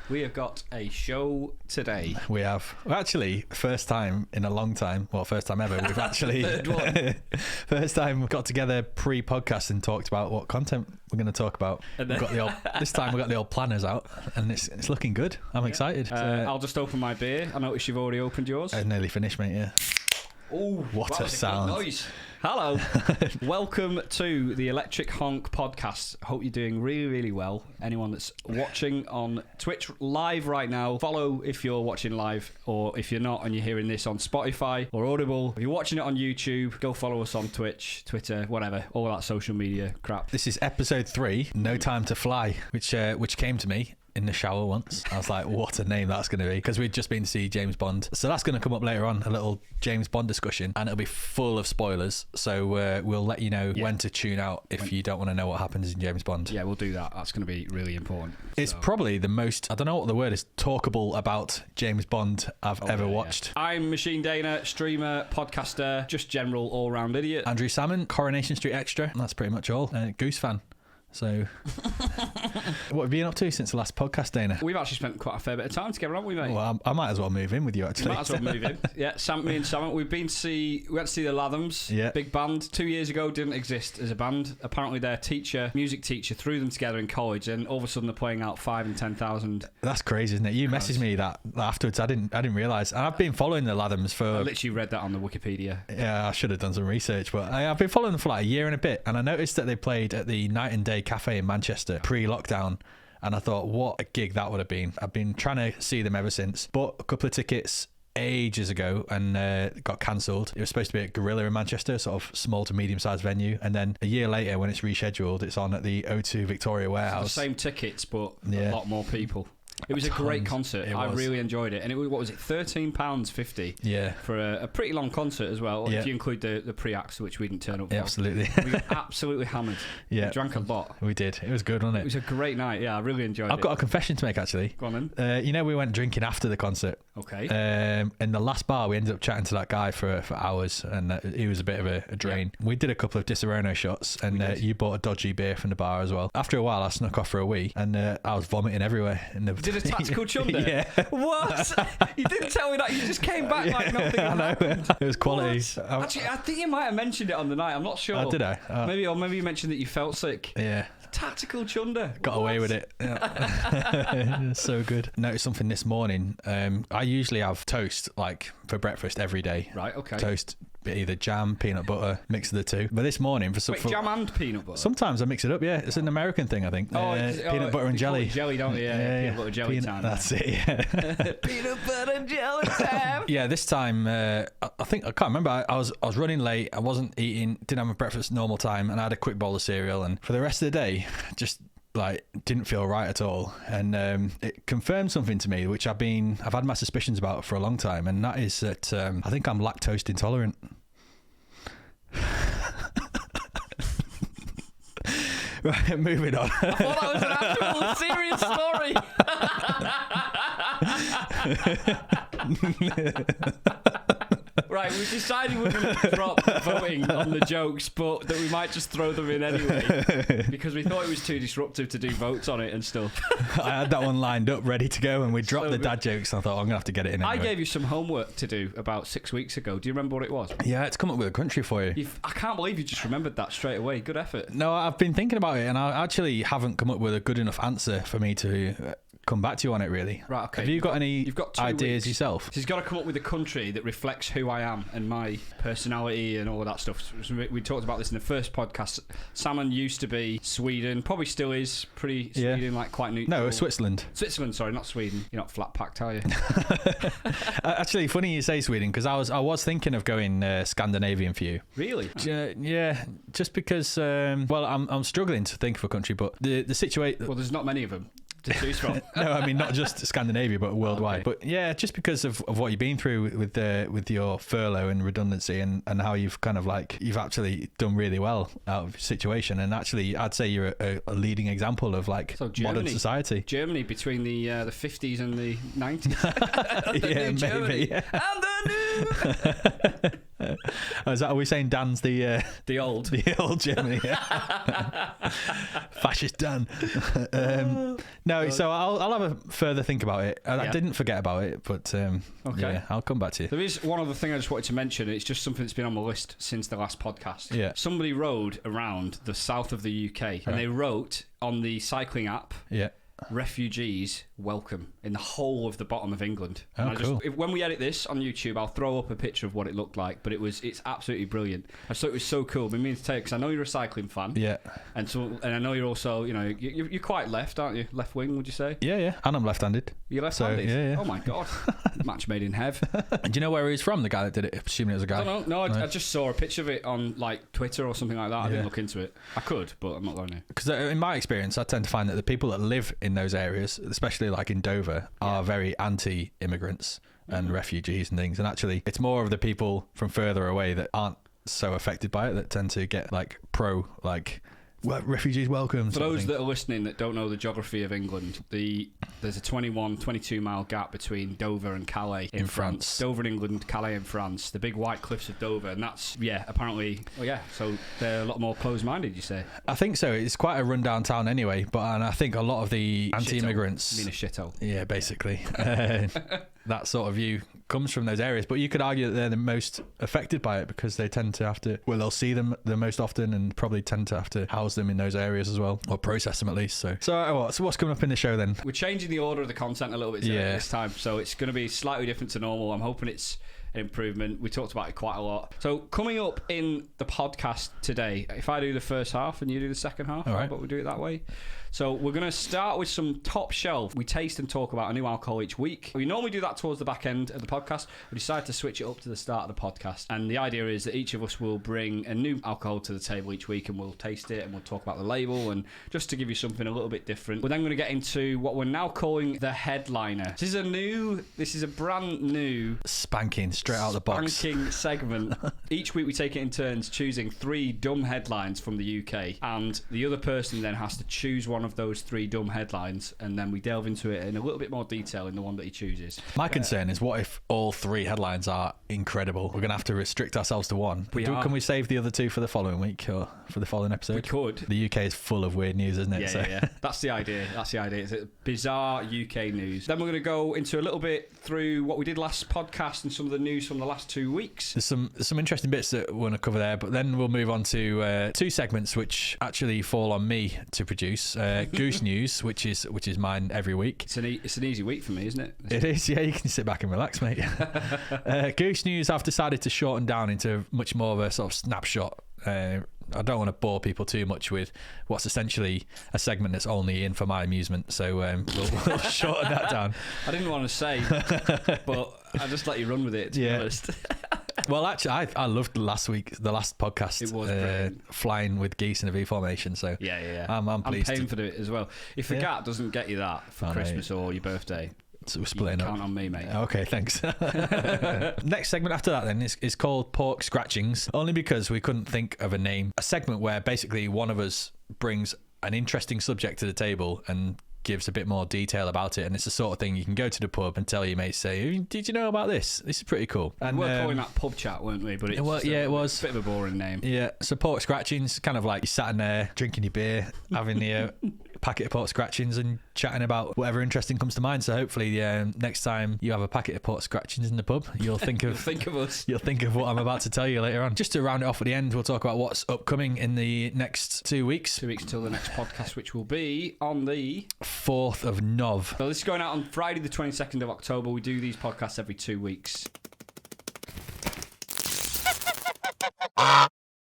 We have got a show today. We have. Well, actually, first time in a long time. Well, first time ever. We've actually... Third one. First time we got together pre-podcast and talked about what content we're going to talk about. And then... this time we got the old planners out and it's looking good. I'm excited. I'll just open my beer. I noticed you've already opened yours. I nearly finished, mate, yeah. Oh, what a sound. Noise. Hello. Welcome to the Electric Honk podcast. Hope you're doing really, really well. Anyone that's watching on Twitch live right now, follow if you're watching live, or if you're not and you're hearing this on Spotify or Audible. If you're watching it on YouTube, go follow us on Twitch, Twitter, whatever, all that social media crap. This is episode 3, No Time to Fly, which came to me in the shower once. I was like, what a name that's going to be, because we'd just been to see James Bond. So that's going to come up later on, a little James Bond discussion, and it'll be full of spoilers. So we'll let you know when to tune out if you don't want to know what happens in James Bond. Yeah, we'll do that. That's going to be really important. It's probably the most, I don't know what the word is, talkable about James Bond I've ever watched. Yeah. I'm MachineDaena, streamer, podcaster, just general all-round idiot. Andrew Salmon, Coronation Street Extra. That's pretty much all. Goose fan. So, what have you been up to since the last podcast, Dana? We've actually spent quite a fair bit of time together, haven't we, mate? Well, I might as well move in with you, actually. You might as well move in. Yeah, me and Salmon. We went to see the Lathams, big band. 2 years ago, didn't exist as a band. Apparently, their music teacher, threw them together in college, and all of a sudden they're playing out 5,000 and 10,000. That's crazy, isn't it? You messaged me that afterwards. I didn't realise. And I've been following the Lathams for... I literally read that on the Wikipedia. Yeah, I should have done some research, but I've been following them for like a year and a bit, and I noticed that they played at the Night and Day Cafe in Manchester pre-lockdown, and I thought, what a gig that would have been. I've been trying to see them ever since. Bought a couple of tickets ages ago and got cancelled. It was supposed to be at Gorilla in Manchester, sort of small to medium-sized venue, and then a year later when it's rescheduled, it's on at the O2 Victoria Warehouse. The same tickets, but a lot more people. It was a great concert. I really enjoyed it. And it was, what was it, £13.50? Yeah. For a pretty long concert as well, if you include the pre-acts, which we didn't turn up for. Yeah, absolutely. We got absolutely hammered. Yeah. We drank a lot. We did. It was good, wasn't it? It was a great night. Yeah, I really enjoyed it. I've got a confession to make, actually. Go on then. You know, we went drinking after the concert. Okay. In the last bar, we ended up chatting to that guy for hours, and he was a bit of a drain. Yeah. We did a couple of Disaronno shots, and you bought a dodgy beer from the bar as well. After a while, I snuck off for a wee, and I was vomiting everywhere. Did a tactical chunder? Yeah. What? You didn't tell me that. You just came back like nothing happened. It was quality. Actually, I think you might have mentioned it on the night. I'm not sure. Did I? Maybe you mentioned that you felt sick. Yeah. Tactical chunder. Got away with it. Yeah. So good. Noticed something this morning. I usually have toast like for breakfast every day. Right. Okay. Toast. Either jam, peanut butter, mix of the two. But this morning, jam and peanut butter? Sometimes I mix it up, yeah. It's an American thing, I think. Peanut butter and jelly. Jelly, don't you? Yeah, peanut butter jelly time. That's it, yeah. Peanut butter jelly time. Yeah, this time, I think, I can't remember. I was running late. I wasn't eating, didn't have my breakfast normal time, and I had a quick bowl of cereal. And for the rest of the day, just... didn't feel right at all, and it confirmed something to me which I've had my suspicions about for a long time, and that is that I think I'm lactose intolerant. Right, moving on. I thought that was an actual serious story. Right, we decided we were going to drop voting on the jokes, but that we might just throw them in anyway, because we thought it was too disruptive to do votes on it and stuff. I had that one lined up, ready to go, and we dropped the dad jokes, and I thought, I'm going to have to get it in anyway. I gave you some homework to do about 6 weeks ago. Do you remember what it was? Yeah, it's come up with a country for you. I can't believe you just remembered that straight away. Good effort. No, I've been thinking about it, and I actually haven't come up with a good enough answer for me to... come back to you on it, really. Right, okay. Have you got any ideas weeks. yourself? So he's got to come up with a country that reflects who I am and my personality and all of that stuff. We talked about this in the first podcast. Salmon used to be Sweden, probably still is pretty Sweden, like quite neutral. No, Switzerland. Switzerland, sorry, not Sweden. You're not flat packed, are you? Actually, funny you say Sweden, because I was thinking of going Scandinavian for you. Really? Yeah, just because. I'm struggling to think of a country, but the situation. Well, there's not many of them. to choose from. No, I mean not just Scandinavia, but worldwide. Okay. But yeah, just because of what you've been through with your furlough and redundancy, and how you've kind of like you've actually done really well out of the situation, and actually I'd say you're a leading example of like modern society. Germany between the 50s and the 90s. Yeah, maybe. Yeah. And the new. Are we saying Dan's the old Germany? Yeah. Fascist Dan. No, so I'll have a further think about it. I didn't forget about it, but yeah, I'll come back to you. There is one other thing I just wanted to mention. It's just something that's been on my list since the last podcast. Yeah. Somebody rode around the south of the UK and they wrote on the cycling app, refugees welcome, in the whole of the bottom of England. Oh, and cool. When we edit this on YouTube, I'll throw up a picture of what it looked like, but it's absolutely brilliant. I thought it was so cool. I've been meaning to tell you, because I know you're a cycling fan. Yeah. And I know you're also, you're quite left, aren't you? Left wing, would you say? Yeah. And I'm left-handed. You're left-handed? So, yeah. Oh my God. Match made in heaven. And do you know where he's from, the guy that did it? Assuming it was a guy. I don't know. No, I just saw a picture of it on like Twitter or something like that. I didn't look into it. I could, but I'm not going to. Because in my experience, I tend to find that the people that live in those areas, especially like in Dover, are very anti-immigrants and refugees and things. And actually, it's more of the people from further away that aren't so affected by it that tend to get like pro, like, well, refugees welcome. For those that are listening that don't know the geography of England, there's a 22 mile gap between Dover and Calais in France. Dover in England, Calais in France. The big white cliffs of Dover, and that's apparently. So they're a lot more closed-minded. You say? I think so. It's quite a rundown town anyway, and I think a lot of the anti-immigrants. You mean a shithole? Yeah, basically. That sort of view comes from those areas, but you could argue that they're the most affected by it because they tend to have to, they'll see them the most often and probably tend to have to house them in those areas as well, or process them at least. So what's coming up in the show then? We're changing the order of the content a little bit this time, so it's going to be slightly different to normal. I'm hoping it's an improvement. We talked about it quite a lot. So coming up in the podcast today, if I do the first half and you do the second half, all right, but we do it that way. So we're going to start with some top shelf. We taste and talk about a new alcohol each week. We normally do that towards the back end of the podcast. We decided to switch it up to the start of the podcast. And the idea is that each of us will bring a new alcohol to the table each week and we'll taste it and we'll talk about the label and just to give you something a little bit different. We're then going to get into what we're now calling the headliner. This is a brand new spanking straight out of the box segment. Each week we take it in turns, choosing 3 dumb headlines from the UK, and the other person then has to choose one of those 3 dumb headlines, and then we delve into it in a little bit more detail in the one that he chooses. My concern is, what if all 3 headlines are incredible? We're going to have to restrict ourselves to one. Can we save the other 2 for the following week or for the following episode? We could. The UK is full of weird news, isn't it? Yeah. That's the idea. It's a bizarre UK news. Then we're going to go into a little bit through what we did last podcast and some of the news from the last 2 weeks. There's some interesting bits that we're going to cover there, but then we'll move on to 2 segments which actually fall on me to produce. Goose News, which is mine every week. It's an easy week for me, isn't it? It is, yeah. You can sit back and relax, mate. Goose News, I've decided to shorten down into much more of a sort of snapshot. I don't want to bore people too much with what's essentially a segment that's only in for my amusement, so we'll shorten that down. I didn't want to say, but I'll just let you run with it, to be honest. Well, actually, I loved the last podcast. It was flying with geese in a V formation. So yeah. I'm pleased. I'm paying for it as well. If the GAT doesn't get you that for Christmas or your birthday, so we're splitting up. Count on me, mate. Okay, thanks. Next segment after that then is called Pork Scratchings, only because we couldn't think of a name. A segment where basically one of us brings an interesting subject to the table and gives a bit more detail about it, and it's the sort of thing you can go to the pub and tell your mates, say, did you know about this? This is pretty cool. And we were calling that pub chat, weren't we? But it was a bit of a boring name. Yeah, so Pork Scratchings, kind of like you sat in there drinking your beer, having the packet of pork scratchings and chatting about whatever interesting comes to mind. So hopefully next time you have a packet of pork scratchings in the pub, you'll think of us. You'll think of what I'm about to tell you later on. Just to round it off at the end, we'll talk about what's upcoming in the next 2 weeks. 2 weeks till the next podcast, which will be on the 4th of Nov. So this is going out on Friday the 22nd of October. We do these podcasts every 2 weeks.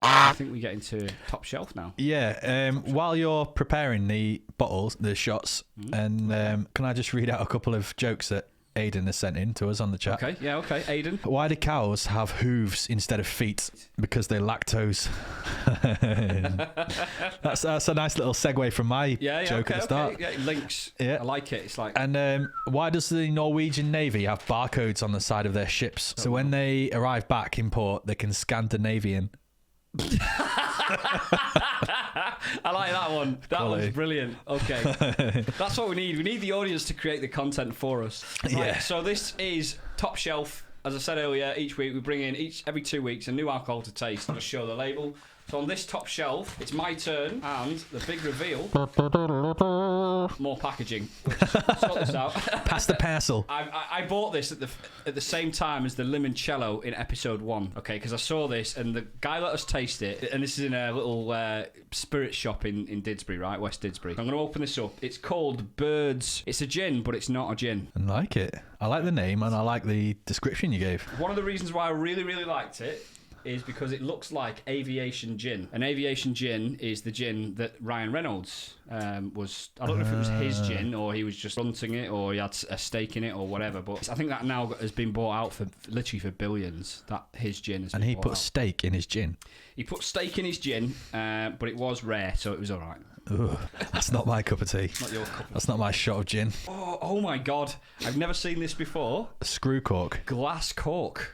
I think we get into top shelf now. Yeah. While you're preparing the bottles, the shots, and can I just read out a couple of jokes that Aiden has sent in to us on the chat. Okay, yeah, okay. Aiden. Why do cows have hooves instead of feet? Because they're lactose. That's a nice little segue from my joke at the start. Okay. Yeah, it links. Yeah. I like it. It's like... And why does the Norwegian Navy have barcodes on the side of their ships? So when they arrive back in port, they can scan the Navy in. I like that one. That Quality. one's brilliant. Okay. That's what we need. We need the audience to create the content for us. Right, Yeah. So this is Top Shelf. As I said earlier, each week we bring in every 2 weeks a new alcohol to taste and just show the label. So on this Top Shelf, it's my turn, and the big reveal. More packaging. Sort this out. Pass the parcel. I bought this at the same time as the limoncello in episode 1. Okay, because I saw this and the guy let us taste it, and this is in a little spirit shop in Didsbury, right, West Didsbury. I'm going to open this up. It's called Birds. It's a gin, but it's not a gin. I like it. I like the name and I like the description you gave. One of the reasons why I really, really liked it is because it looks like aviation gin. An aviation gin is the gin that Ryan Reynolds was... I don't know if it was his gin or he was just fronting it or he had a stake in it or whatever, but I think that now has been bought out for literally for billions, that his gin has been And he bought put out. steak in his gin. He put steak in his gin, but it was rare, so it was all right. Ugh, that's not my cup of tea. Not your cup of That's not my shot of gin. Oh my God. I've never seen this before. A screw cork. Glass cork.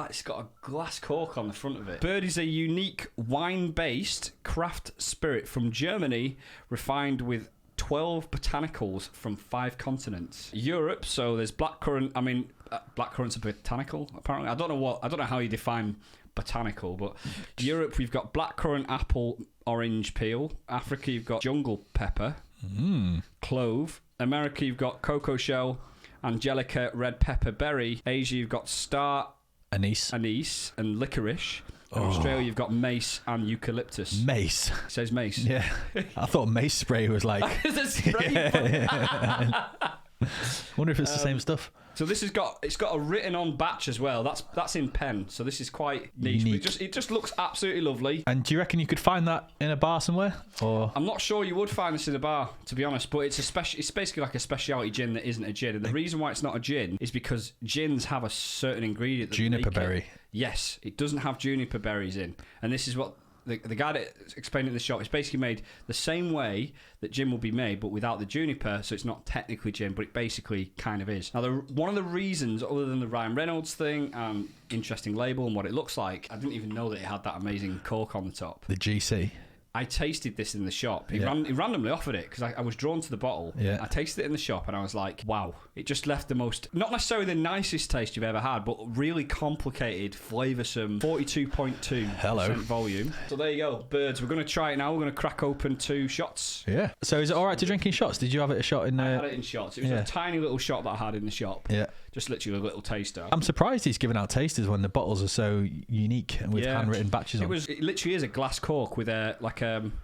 It's got a glass cork on the front of it. Bird is a unique wine-based craft spirit from Germany, refined with 12 botanicals from 5 continents. Europe, so there's blackcurrant. I mean, blackcurrant's a botanical, apparently. I don't know how you define botanical, but Europe, we've got blackcurrant, apple, orange peel. Africa, you've got jungle pepper, clove. America, you've got cocoa shell, angelica, red pepper, berry. Asia, you've got star Anise. and licorice. In Australia, you've got mace and eucalyptus. Mace. It says mace. Yeah. I thought mace spray was like... It's a spray. Wonder if it's the same stuff. So this has got a written on batch as well. That's in pen. So this is quite niche. Unique. But it just looks absolutely lovely. And do you reckon you could find that in a bar somewhere? Or I'm not sure you would find this in a bar, to be honest, but it's basically like a specialty gin that isn't a gin. And the reason why it's not a gin is because gins have a certain ingredient that juniper make berry? it. Yes, it doesn't have juniper berries in. And this is what the guy that explained it in the shop, it's basically made the same way that gin will be made, but without the juniper, so it's not technically gin, but it basically kind of is. Now, one of the reasons, other than the Ryan Reynolds thing and interesting label and what it looks like, I didn't even know that it had that amazing cork on the top. the GC? I tasted this in the shop. He Yeah. randomly offered it because I was drawn to the bottle. Yeah. I tasted it in the shop and I was like, wow. It just left the most, not necessarily the nicest taste you've ever had, but really complicated, flavoursome, 42.2% volume. So there you go, Birds. We're going to try it now. We're going to crack open 2 shots. Yeah. So is it all right to drink in shots? Did you have it a shot in I had it in shots. It was yeah. a tiny little shot that I had in the shop. Yeah. Just literally a little taster. I'm surprised he's giving out tasters when the bottles are so unique and with handwritten batches on. It literally is a glass cork with a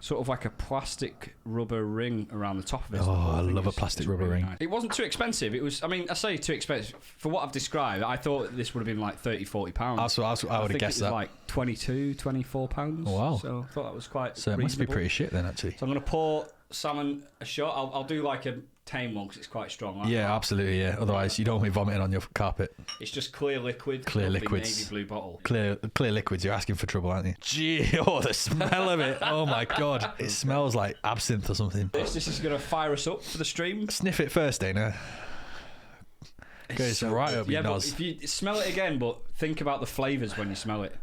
sort of like a plastic rubber ring around the top of it. Oh, I love a plastic rubber ring. Nice. It wasn't too expensive. It was, I say too expensive. For what I've described, I thought this would have been like £30-40. That's what I would have guessed it was that. like £22-24. Wow. So I thought that was quite So it must be reasonable. pretty shit then, actually. So I'm going to pour Salmon a shot. I'll do like a tame one because it's quite strong. Like Yeah, that. absolutely, yeah. Otherwise, you don't want me vomiting on your carpet. It's just clear liquid. Clear lovely liquids. Navy blue bottle. Clear liquids, you're asking for trouble, aren't you? Gee, oh, the smell of it. Oh, my God. It smells like absinthe or something. This is going to fire us up for the stream. Sniff it first, Daena. Goes So right good. up your but nose. if you smell it again, but think about the flavours when you smell it.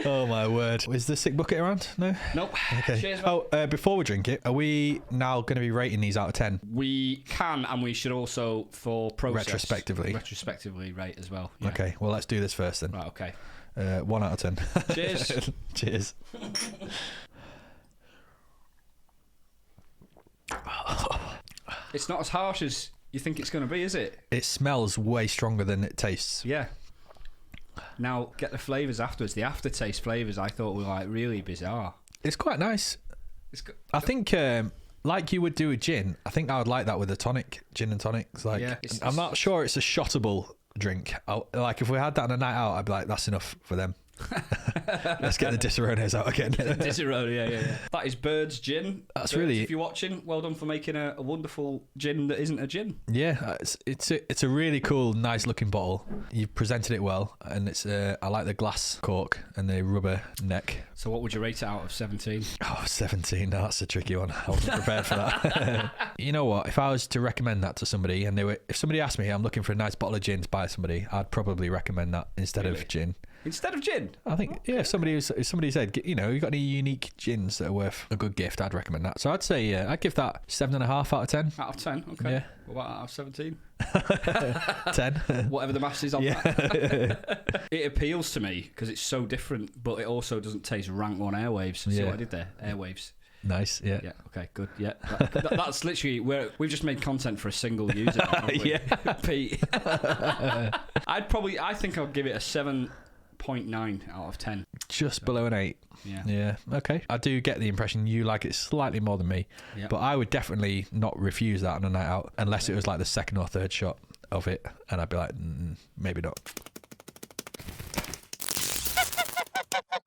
Oh my word. Is the sick bucket around? No? Nope. Okay. Cheers, man. Before we drink it, are we now going to be rating these out of 10? We can, and we should also, for process, Retrospectively rate as well. Yeah. Okay, well, let's do this first then. Right, okay. 1 out of 10. Cheers. Cheers. It's not as harsh as you think it's going to be, is it? It smells way stronger than it tastes. Yeah. Now, get the flavours afterwards. The aftertaste flavours I thought were like really bizarre. It's quite nice. I think, like you would do a gin, I think I would like that with a tonic, gin and tonic. It's like, Yeah, I'm not sure it's a shottable drink. Like if we had that on a night out, I'd be like, that's enough for them. Let's get the Disaronnos out again. Disaronno, yeah. That is Bird's Gin. That's Birds, really... If you're watching, well done for making a wonderful gin that isn't a gin. Yeah, it's a really cool, nice looking bottle. You've presented it well, and it's I like the glass cork and the rubber neck. So what would you rate it out of 17? Oh, 17. No, that's a tricky one. I wasn't prepared for that. You know what? If I was to recommend that to somebody, and if somebody asked me, I'm looking for a nice bottle of gin to buy somebody, I'd probably recommend that instead of gin. Instead of gin? I think, okay. Yeah, if somebody said, you got any unique gins that are worth a good gift, I'd recommend that. So I'd say, I'd give that 7.5 out of 10. Out of 10, okay. Yeah. What about out of 17? 10. Whatever the maths is on that. It appeals to me because it's so different, but it also doesn't taste rank on airwaves. See what I did there? Airwaves. Nice, yeah. Yeah, okay, good, yeah. That's literally we've just made content for a single user. Yeah. Pete. I think I'll give it a 7.9 out of 10. Just below an 8. Yeah, okay. I do get the impression you like it slightly more than me, but I would definitely not refuse that on a night out unless it was like the second or third shot of it, and I'd be like, maybe not.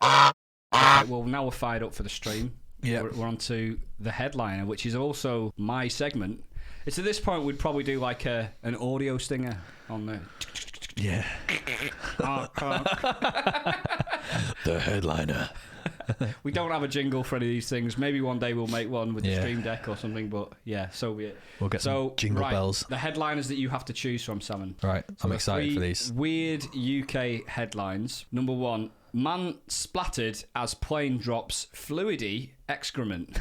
Okay, well, now we're fired up for the stream. Yeah, we're on to the headliner, which is also my segment. It's at this point we'd probably do like an audio stinger on the... Yeah. The headliner. We don't have a jingle for any of these things. Maybe one day we'll make one with the Stream Deck or something, but yeah, so be it. We'll get some jingle bells. The headliners that you have to choose from, Salmon. Right, so I'm excited for these. Weird UK headlines. Number 1, man splattered as plane drops fluidy excrement.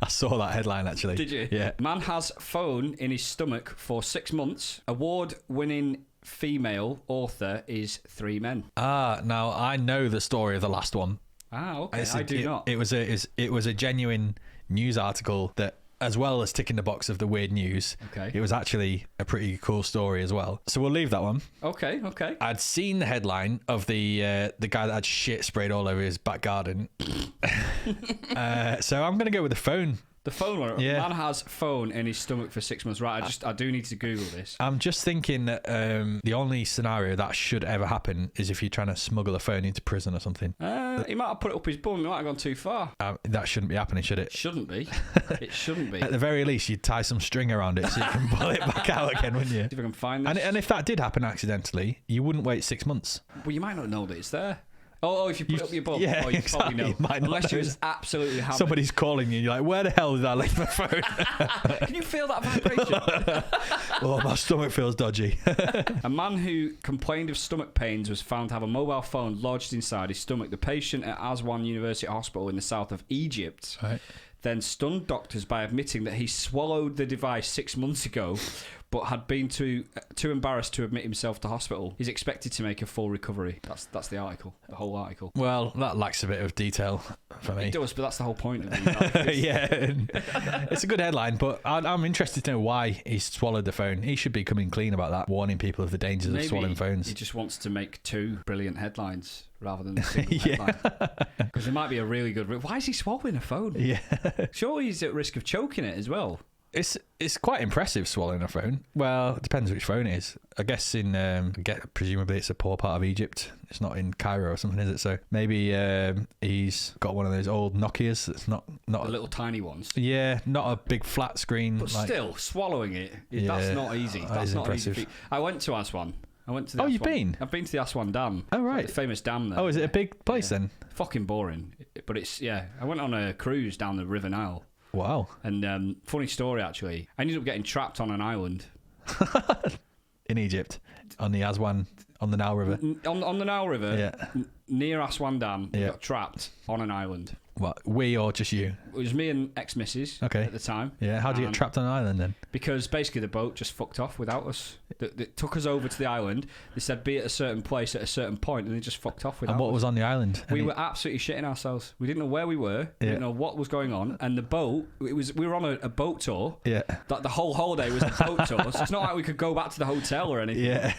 I saw that headline actually. Did you? Yeah. Man has phone in his stomach for 6 months. Award-winning female author is 3 men. Now I know the story of the last one. Okay. I do not. It was a genuine news article that, as well as ticking the box of the weird news, it was actually a pretty cool story as well. So we'll leave that one. Okay. I'd seen the headline of the guy that had shit sprayed all over his back garden. So I'm going to go with the phone. The phone one. Yeah. Man has phone in his stomach for 6 months. Right, I do need to Google this. I'm just thinking that the only scenario that should ever happen is if you're trying to smuggle a phone into prison or something. He might have put it up his bum. He might have gone too far. That shouldn't be happening, should it? Shouldn't be. It shouldn't be. At the very least, you'd tie some string around it so you can pull it back out again, wouldn't you? See if I can find this. And if that did happen accidentally, you wouldn't wait 6 months. Well, you might not know that it's there. Oh, if you put it up your bum. Yeah, you exactly. probably know. You might not Unless know. you was absolutely hammered. Somebody's calling you, and you're like, where the hell did I leave my phone? Can you feel that vibration? Oh, my stomach feels dodgy. A man who complained of stomach pains was found to have a mobile phone lodged inside his stomach. The patient at Aswan University Hospital in the south of Egypt then stunned doctors by admitting that he swallowed the device 6 months ago, but had been too embarrassed to admit himself to hospital. He's expected to make a full recovery. That's the article, the whole article. Well, that lacks a bit of detail for me. It does, but that's the whole point of it. Yeah, it's a good headline, but I'm interested to know why he swallowed the phone. He should be coming clean about that, warning people of the dangers of swallowing phones. He just wants to make 2 brilliant headlines rather than a single headline. Because there might be a really good... Why is he swallowing a phone? Yeah. Surely he's at risk of choking it as well. It's quite impressive swallowing a phone. Well, it depends which phone it is. I guess presumably it's a poor part of Egypt. It's not in Cairo or something, is it? So maybe he's got one of those old Nokias that's not the little tiny ones. Yeah, not a big flat screen. But still, swallowing it, that's not easy. That's not impressive. Easy. I went to Aswan. You've been? I've been to the Aswan Dam. Oh, right. Like the famous dam there. Oh, is it a big place then? Fucking boring. But it's, I went on a cruise down the River Nile. Wow. And funny story, actually. I ended up getting trapped on an island. In Egypt? On the Aswan, on the Nile River? On the Nile River, yeah. Near Aswan Dam, we got trapped on an island. What, we or just you? It was me and ex-missus at the time. Yeah, how'd you get trapped on an island then? Because basically the boat just fucked off without us. They took us over to the island. They said be at a certain place at a certain point, and they just fucked off without us. And what was on the island? We were absolutely shitting ourselves. We didn't know where we were. We didn't know what was going on. And the boat, we were on a boat tour. Yeah. The whole holiday was a boat tour. So it's not like we could go back to the hotel or anything. Yeah.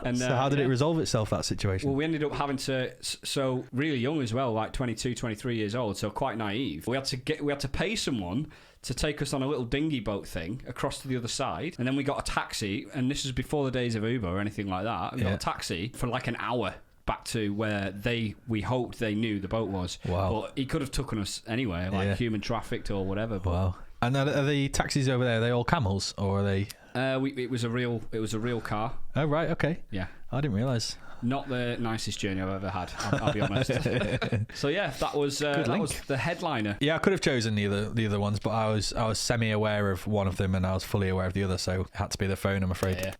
And so how did it resolve itself, that situation? Well, we ended up having to, so really young as well, like 22, 23 years old, so quite naive. We had to pay someone to take us on a little dinghy boat thing across to the other side, and then we got a taxi, and this was before the days of Uber or anything like that. We got a taxi for like an hour back to where we hoped they knew the boat was. Wow. But he could have taken us anywhere, like human trafficked or whatever. But wow. And are the taxis over there, are they all camels, or are they... it was a real car. Oh, right, okay. Yeah. I didn't realise. Not the nicest journey I've ever had, I'll be honest. So yeah, that was the headliner. Yeah, I could have chosen the other ones, but I was semi-aware of one of them and I was fully aware of the other, so it had to be the phone, I'm afraid.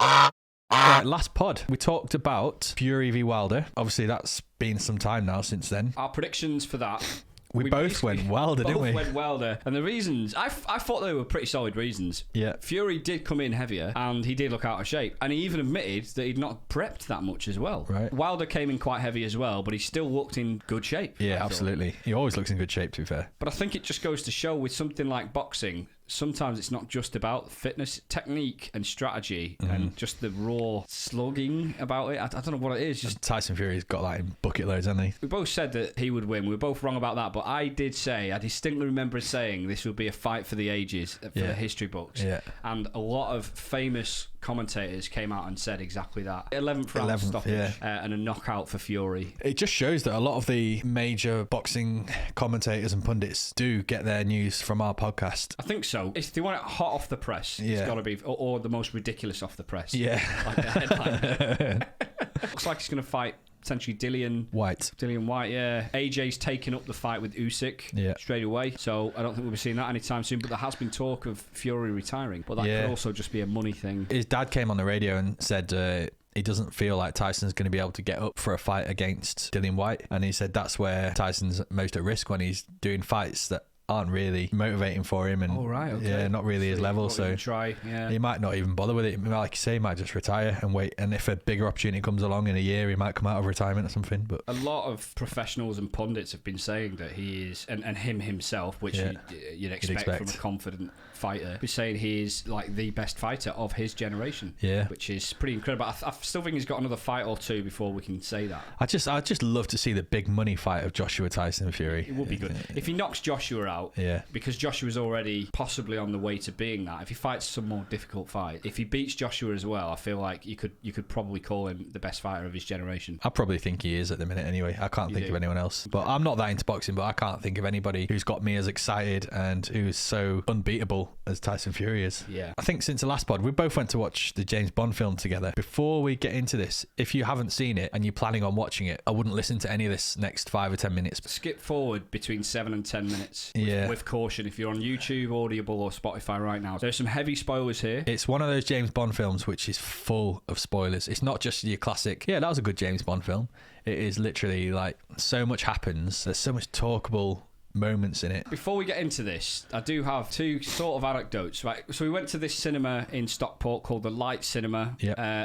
Yeah. Right, last pod, we talked about Fury v Wilder. Obviously, that's been some time now since then. Our predictions for that... We both went Wilder, didn't we? Both went Wilder. And the reasons, I thought they were pretty solid reasons. Yeah. Fury did come in heavier and he did look out of shape. And he even admitted that he'd not prepped that much as well. Right. Wilder came in quite heavy as well, but he still looked in good shape. Yeah, absolutely. He always looks in good shape, to be fair. But I think it just goes to show with something like boxing, sometimes it's not just about fitness, technique and strategy and just the raw slugging about it. I don't know what it is. Just Tyson Fury's got that in bucket loads, hasn't he? we both said that he would win. We were both wrong about that, but I distinctly remember saying this would be a fight for the ages, for the history books. Yeah. And a lot of famous commentators came out and said exactly that. 11th round stoppage and a knockout for Fury. It just shows that a lot of the major boxing commentators and pundits do get their news from our podcast. I think so. If they want it hot off the press, it's got to be, or the most ridiculous off the press. Yeah. Like a headline. Looks like he's going to fight potentially Dillian White, yeah. AJ's taking up the fight with Usyk straight away, so I don't think we'll be seeing that anytime soon, but there has been talk of Fury retiring, but that could also just be a money thing. His dad came on the radio and said he doesn't feel like Tyson's going to be able to get up for a fight against Dillian White, and he said that's where Tyson's most at risk, when he's doing fights that aren't really motivating for him, and not really his level, so he might not even bother with it. Like you say, he might just retire and wait, and if a bigger opportunity comes along in a year, he might come out of retirement or something. But a lot of professionals and pundits have been saying that he is, and him himself, which you'd expect from a confident fighter, be saying he is like the best fighter of his generation, which is pretty incredible. I still think he's got another fight or two before we can say that. I just love to see the big money fight of Joshua Tyson and Fury. It would be good if he knocks Joshua out. Because Joshua's already possibly on the way to being that. If he fights some more difficult fight, if he beats Joshua as well, I feel like you could probably call him the best fighter of his generation. I probably think he is at the minute anyway. I can't think of anyone else. But I'm not that into boxing, but I can't think of anybody who's got me as excited and who's so unbeatable as Tyson Fury is. Yeah. I think since the last pod, we both went to watch the James Bond film together. Before we get into this, if you haven't seen it and you're planning on watching it, I wouldn't listen to any of this next 5 or 10 minutes. Skip forward between 7 and 10 minutes with caution. If you're on YouTube, Audible or Spotify right now, there's some heavy spoilers here. It's one of those James Bond films which is full of spoilers. It's not just your classic, that was a good James Bond film. It is literally like so much happens. There's so much talkable moments in it. Before we get into this, I do have two sort of anecdotes. Right, so we went to this cinema in Stockport called the Light Cinema.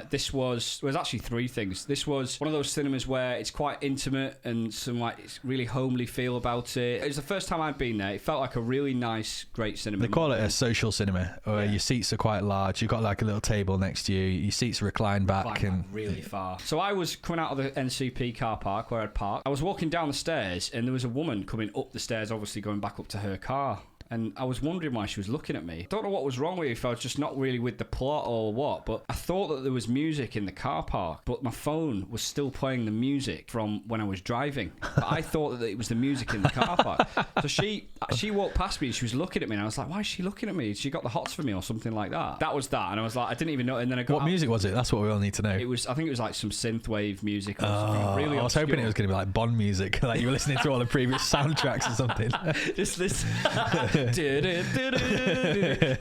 This was actually three things. This was one of those cinemas where it's quite intimate and some like really homely feel about it. It was the first time I'd been there. It felt like a really nice, great cinema. They call it a social cinema, where your seats are quite large. You've got like a little table next to you. Your seats recline back and really far. So I was coming out of the NCP car park where I'd parked. I was walking down the stairs and there was a woman coming up the stairs, obviously going back up to her car, and I was wondering why she was looking at me. I don't know what was wrong with me, if I was just not really with the plot or what, but I thought that there was music in the car park, but my phone was still playing the music from when I was driving. But I thought that it was the music in the car park. So she walked past me and she was looking at me, and I was like, why is she looking at me? She got the hots for me or something like that. That was that, and I was like, I didn't even know. And then I got what music was it? That's what we all need to know. I think it was like some synthwave music or something really I was hoping it was going to be like Bond music, like you were listening to all the previous soundtracks or something. Just this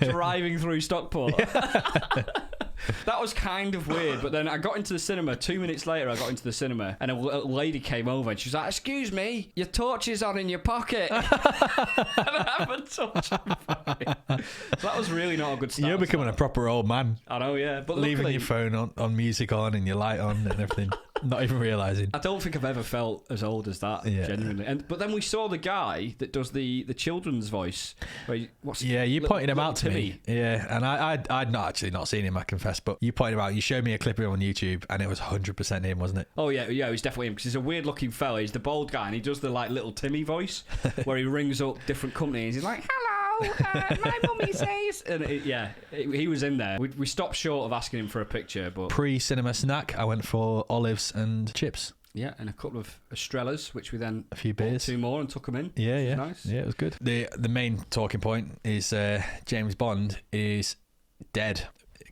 driving through Stockport. That was kind of weird, but then I got into the cinema. 2 minutes later, I got into the cinema, and a lady came over, and she was like, "Excuse me, your torch is on in your pocket." And I haven't touched it. So that was really not a good start. You're becoming a proper old man. I know, yeah. But leaving your phone on music on and your light on and everything. Not even realising. I don't think I've ever felt as old as that, genuinely. But then we saw the guy that does the children's voice. You pointed him out to me. Yeah, and I'd not seen him, I confess, but you pointed him out. You showed me a clip of him on YouTube, and it was 100% him, wasn't it? Oh, yeah, it was definitely him, because he's a weird-looking fella. He's the bald guy, and he does the, like, little Timmy voice, where he rings up different companies. He's like, "Hello, my mummy says. And he was in there. We stopped short of asking him for a picture, but Pre-cinema snack, I went for olives and chips. Yeah, and a couple of Estrellas, which we then a few beers, 2 more, and took them in. Yeah. Nice. Yeah, it was good. The main talking point is James Bond is dead.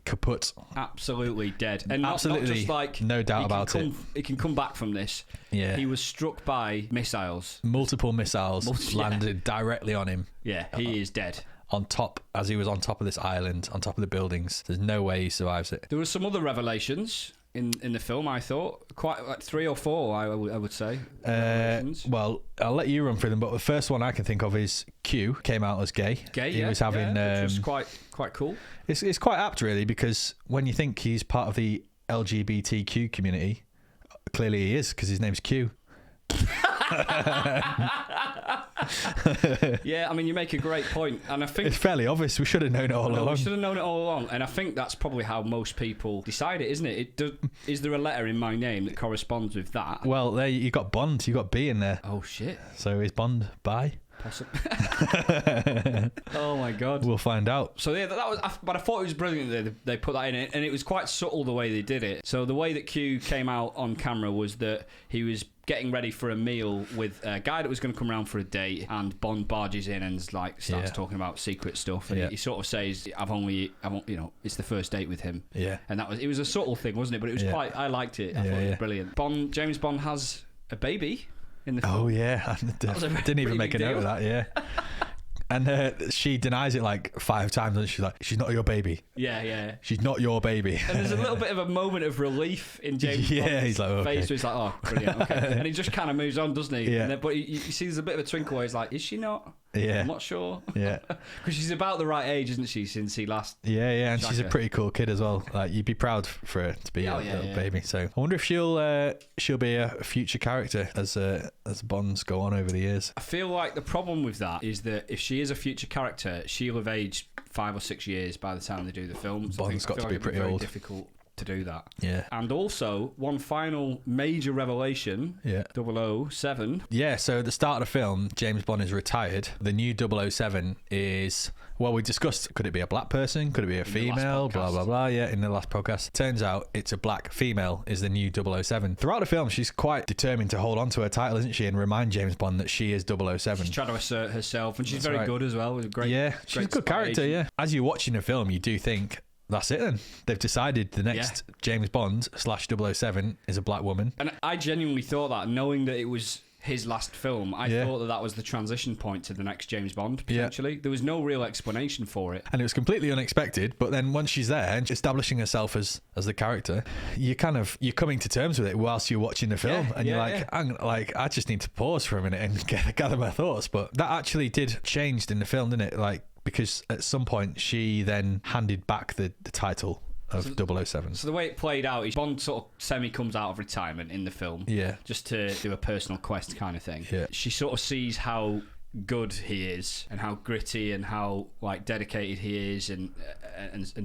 Kaput. Absolutely dead. And absolutely, not just like no doubt about it. He can come back from this. Yeah. He was struck by missiles. Multiple missiles landed directly on him. Yeah, he is dead. On top, as he was on top of this island, on top of the buildings. There's no way he survives it. There were some other revelations in the film, I thought. Quite like 3 or 4, I would say. Well, I'll let you run through them, but the first one I can think of is Q came out as gay. He was having, which was quite cool. It's quite apt, really, because when you think he's part of the LGBTQ community, clearly he is, because his name's Q. Yeah, I mean, you make a great point, and I think it's fairly obvious. We should have known it all along. We should have known it all along, and I think that's probably how most people decide it, isn't it? Is there a letter in my name that corresponds with that? Well, there you got Bond, you got B in there. Oh shit! So is Bond bi? Possibly. Oh my god, we'll find out. So yeah, that was. But I thought it was brilliant that they put that in it, and it was quite subtle the way they did it. So the way that Q came out on camera was that he was getting ready for a meal with a guy that was going to come around for a date, and Bond barges in and starts talking about secret stuff, and he sort of says, "I've only, it's the first date with him." Yeah, and it was a subtle thing, wasn't it? But it was quite. I liked it. I thought it was brilliant. James Bond has a baby in the film. Oh yeah, I didn't even make a note of that. Yeah. And she denies it like 5 times, and she's like, "She's not your baby." Yeah. She's not your baby. And there's a little bit of a moment of relief in James Bond's he's like, okay. face, where he's like, "Oh, brilliant, okay." And he just kind of moves on, doesn't he? Yeah. But you see there's a bit of a twinkle where he's like, "Is she not?" Yeah. I'm not sure. Yeah. Because she's about the right age, isn't she, since he last... Yeah, and she's a pretty cool kid as well. Like, you'd be proud for her to be a little baby. So I wonder if she'll be a future character as Bonds go on over the years. I feel like the problem with that is that if she is a future character, she'll have aged 5 or 6 years by the time they do the film. So Bond's got to be pretty old. Difficult to do that. Yeah. And also, one final major revelation, 007. Yeah, so at the start of the film, James Bond is retired. The new 007 is, well, we discussed, could it be a black person? Could it be a female? Blah, blah, blah. Yeah, in the last podcast. Turns out it's a black female is the new 007. Throughout the film, she's quite determined to hold on to her title, isn't she? And remind James Bond that she is 007. She's trying to assert herself, and she's very good as well. She's a good character, yeah. As you're watching the film, you do think, that's it then. They've decided the next James Bond / 007 is a black woman. And I genuinely thought that, knowing that it was his last film, I thought that was the transition point to the next James Bond, potentially. There was no real explanation for it. And it was completely unexpected, but then once she's there and establishing herself as the character, you're coming to terms with it whilst you're watching the film. And you're like, I just need to pause for a minute and gather my thoughts. But that actually did change in the film, didn't it? Like, because at some point she then handed back the title of 007. So the way it played out is Bond sort of semi comes out of retirement in the film, just to do a personal quest kind of thing. She sort of sees how good he is and how gritty and how like dedicated he is and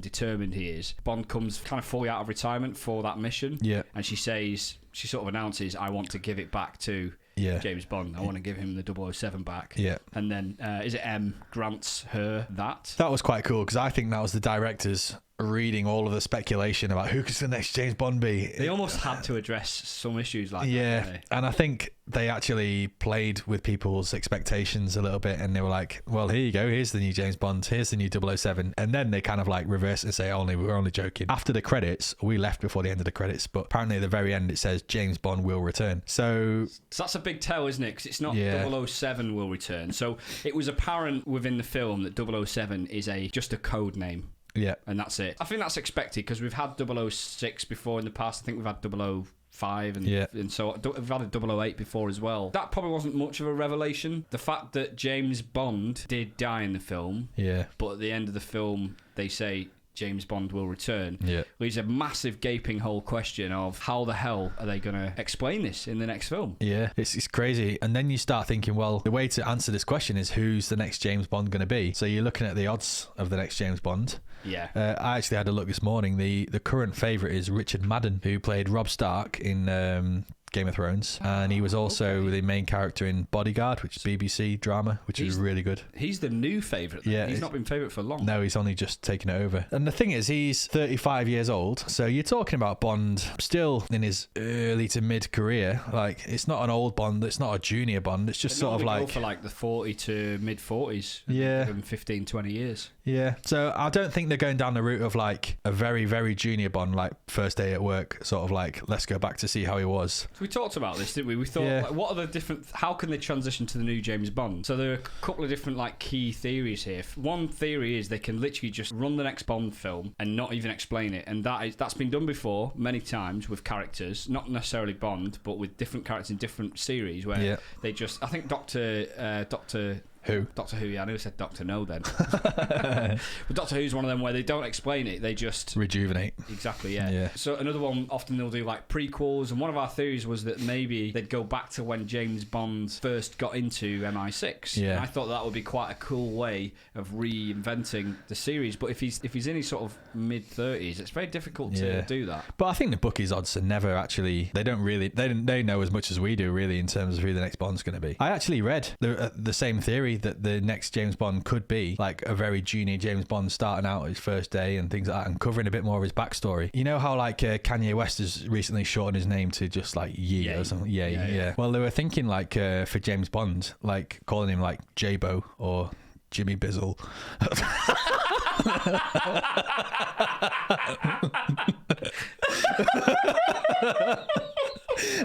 determined he is. Bond comes kind of fully out of retirement for that mission, and she sort of announces, "I want to give it back to James Bond. I want to give him the 007 back." And then is it M grants her that? That was quite cool, because I think that was the directors reading all of the speculation about who could the next James Bond be. They almost had to address some issues like that. Yeah, and I think they actually played with people's expectations a little bit, and they were like, well, here you go, here's the new James Bond, here's the new 007, and then they kind of like reverse and say, we're only joking. After the credits, we left before the end of the credits, but apparently at the very end it says James Bond will return. So that's a big tell, isn't it? Because it's not 007 will return. So it was apparent within the film that 007 is just a code name. Yeah. And that's it. I think that's expected, because we've had 006 before in the past. I think we've had 005 and so we've had a 008 before as well. That probably wasn't much of a revelation. The fact that James Bond did die in the film, but at the end of the film they say James Bond will return, leaves a massive gaping hole question of how the hell are they going to explain this in the next film? Yeah, it's crazy. And then you start thinking, well, the way to answer this question is, who's the next James Bond going to be? So you're looking at the odds of the next James Bond. I actually had a look this morning. The current favourite is Richard Madden, who played Rob Stark in Game of Thrones, and he was also the main character in Bodyguard, which is BBC drama, which is really good. He's the new favourite. Yeah, he's not been favourite for long. No, he's only just taken it over. And the thing is, he's 35 years old, so you're talking about Bond still in his early to mid career. Like, it's not an old Bond, it's not a junior Bond, it's just sort of like... go for like the 40 to mid 40s. Yeah. 15, 20 years. Yeah. So I don't think they're going down the route of like a very, very junior Bond, like first day at work, sort of like, let's go back to see how he was. So we talked about this, didn't we? We thought, like, what are the different... How can they transition to the new James Bond? So there are a couple of different like key theories here. One theory is they can literally just run the next Bond film and not even explain it. And that's been done before many times with characters, not necessarily Bond, but with different characters in different series where they just... I think Doctor Who, yeah, I never said Doctor No then. But Doctor Who's one of them where they don't explain it, they just... rejuvenate. Exactly, yeah. So another one, often they'll do like prequels, and one of our theories was that maybe they'd go back to when James Bond first got into MI6. Yeah. And I thought that would be quite a cool way of reinventing the series, but if he's in his sort of mid-30s, it's very difficult to do that. But I think the bookies' odds are never actually... They know as much as we do, really, in terms of who the next Bond's going to be. I actually read the same theory that the next James Bond could be like a very junior James Bond starting out his first day and things like that, and covering a bit more of his backstory. You know how like Kanye West has recently shortened his name to just like Ye or something? Yeah. Well, they were thinking like for James Bond, like calling him like J-Bo or Jimmy Bizzle.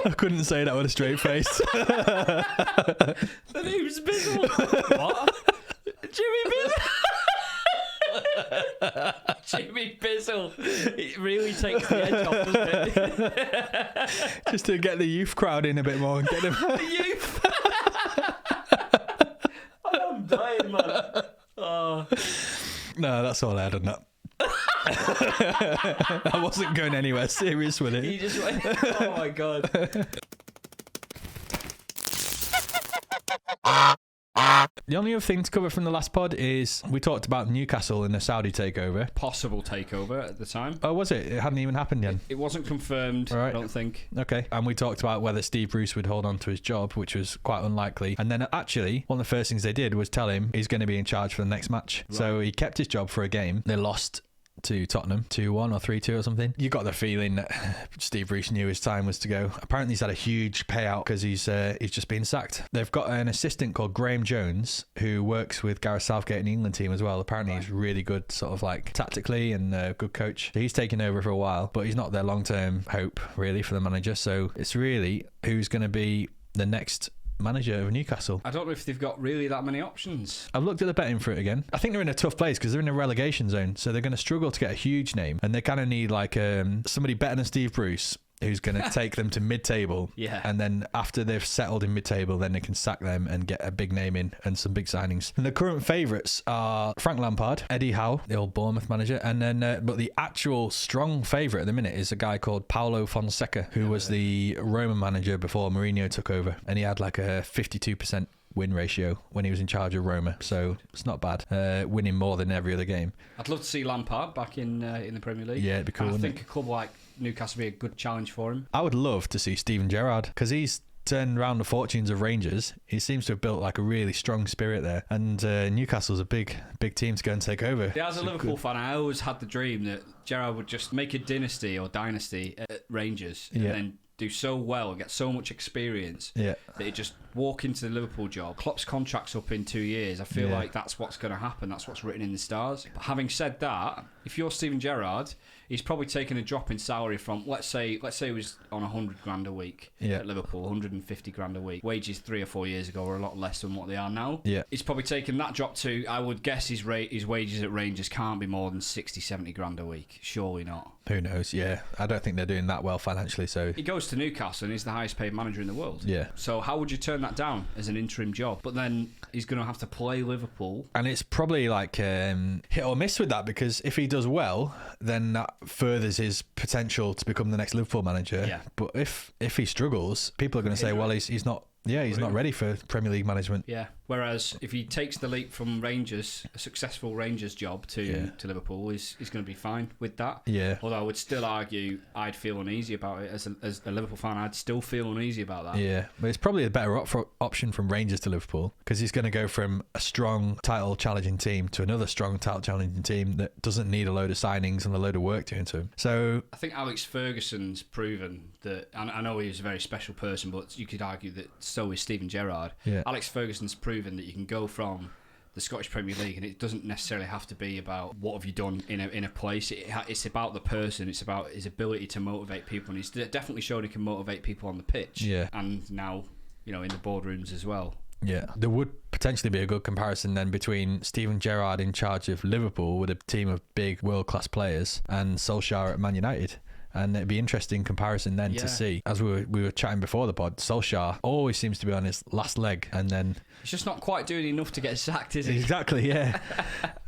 I couldn't say that with a straight face. The name's Bizzle. What? Jimmy Bizzle. Jimmy Bizzle. It really takes the edge off, doesn't it? Just to get the youth crowd in a bit more and get them. The youth. I'm dying, man. Oh. No, that's all I had on that. I wasn't going anywhere serious with it. You just went, oh my god. The only other thing to cover from the last pod is we talked about Newcastle and the Saudi takeover. Possible takeover at the time. Oh, was it? It hadn't even happened yet. It wasn't confirmed, right. I don't think. Okay. And we talked about whether Steve Bruce would hold on to his job, which was quite unlikely. And then actually, one of the first things they did was tell him he's going to be in charge for the next match. Right. So he kept his job for a game. They lost to Tottenham 2-1 or 3-2 or something. You got the feeling that Steve Bruce knew his time was to go. Apparently he's had a huge payout because he's just been sacked. They've got an assistant called Graham Jones who works with Gareth Southgate in the England team as well. Apparently he's really good sort of like tactically and a good coach. So he's taken over for a while, but he's not their long-term hope really for the manager. So it's really who's going to be the next manager of Newcastle. I don't know if they've got really that many options. I've looked at the betting for it again. I think they're in a tough place because they're in a relegation zone, so they're going to struggle to get a huge name, and they kind of need like somebody better than Steve Bruce who's going to take them to mid-table. Yeah. And then after they've settled in mid-table, then they can sack them and get a big name in and some big signings. And the current favourites are Frank Lampard, Eddie Howe, the old Bournemouth manager, and then but the actual strong favourite at the minute is a guy called Paulo Fonseca, who was the Roma manager before Mourinho took over, and he had like a 52% win ratio when he was in charge of Roma, so it's not bad. Winning more than every other game. I'd love to see Lampard back in the Premier League. Yeah, it'd be cool. I think a club like Newcastle would be a good challenge for him. I would love to see Steven Gerrard because he's turned around the fortunes of Rangers. He seems to have built like a really strong spirit there, and Newcastle's a big team to go and take over. Yeah, as a Liverpool fan, I always had the dream that Gerrard would just make a dynasty at Rangers and then do so well and get so much experience that he'd just walk into the Liverpool job. Klopp's contract's up in 2 years. I feel like that's what's going to happen. That's what's written in the stars. But having said that, if you're Steven Gerrard, he's probably taken a drop in salary from, let's say he was on 100 grand a week at Liverpool, 150 grand a week. Wages 3 or 4 years ago were a lot less than what they are now. Yeah. He's probably taken that drop to, I would guess his wages at Rangers can't be more than 60, 70 grand a week. Surely not. Who knows? Yeah. I don't think they're doing that well financially. So he goes to Newcastle and he's the highest paid manager in the world. Yeah. So how would you turn that down as an interim job? But then he's going to have to play Liverpool. And it's probably like hit or miss with that, because if he does well, then that furthers his potential to become the next Liverpool manager. Yeah. But if he struggles, people are going to say, well, he's not. Yeah, he's not ready for Premier League management. Yeah. Whereas if he takes the leap from Rangers, a successful Rangers job to Liverpool, he's going to be fine with that. Yeah. Although I would still argue I'd feel uneasy about it. As a Liverpool fan, I'd still feel uneasy about that. Yeah, but it's probably a better option from Rangers to Liverpool, because he's going to go from a strong title challenging team to another strong title challenging team that doesn't need a load of signings and a load of work doing to him. So I think Alex Ferguson's proven that, and I know he's a very special person, but you could argue that so is Steven Gerrard. Yeah. Alex Ferguson's proven that you can go from the Scottish Premier League, and it doesn't necessarily have to be about what have you done in a place. It's about the person. It's about his ability to motivate people, and he's definitely shown he can motivate people on the pitch. Yeah. And now, in the boardrooms as well. Yeah, there would potentially be a good comparison then between Steven Gerrard in charge of Liverpool with a team of big world-class players and Solskjaer at Man United. And it'd be an interesting comparison then to see. As we were chatting before the pod, Solskjaer always seems to be on his last leg, and then he's just not quite doing enough to get sacked, is he? Exactly, yeah.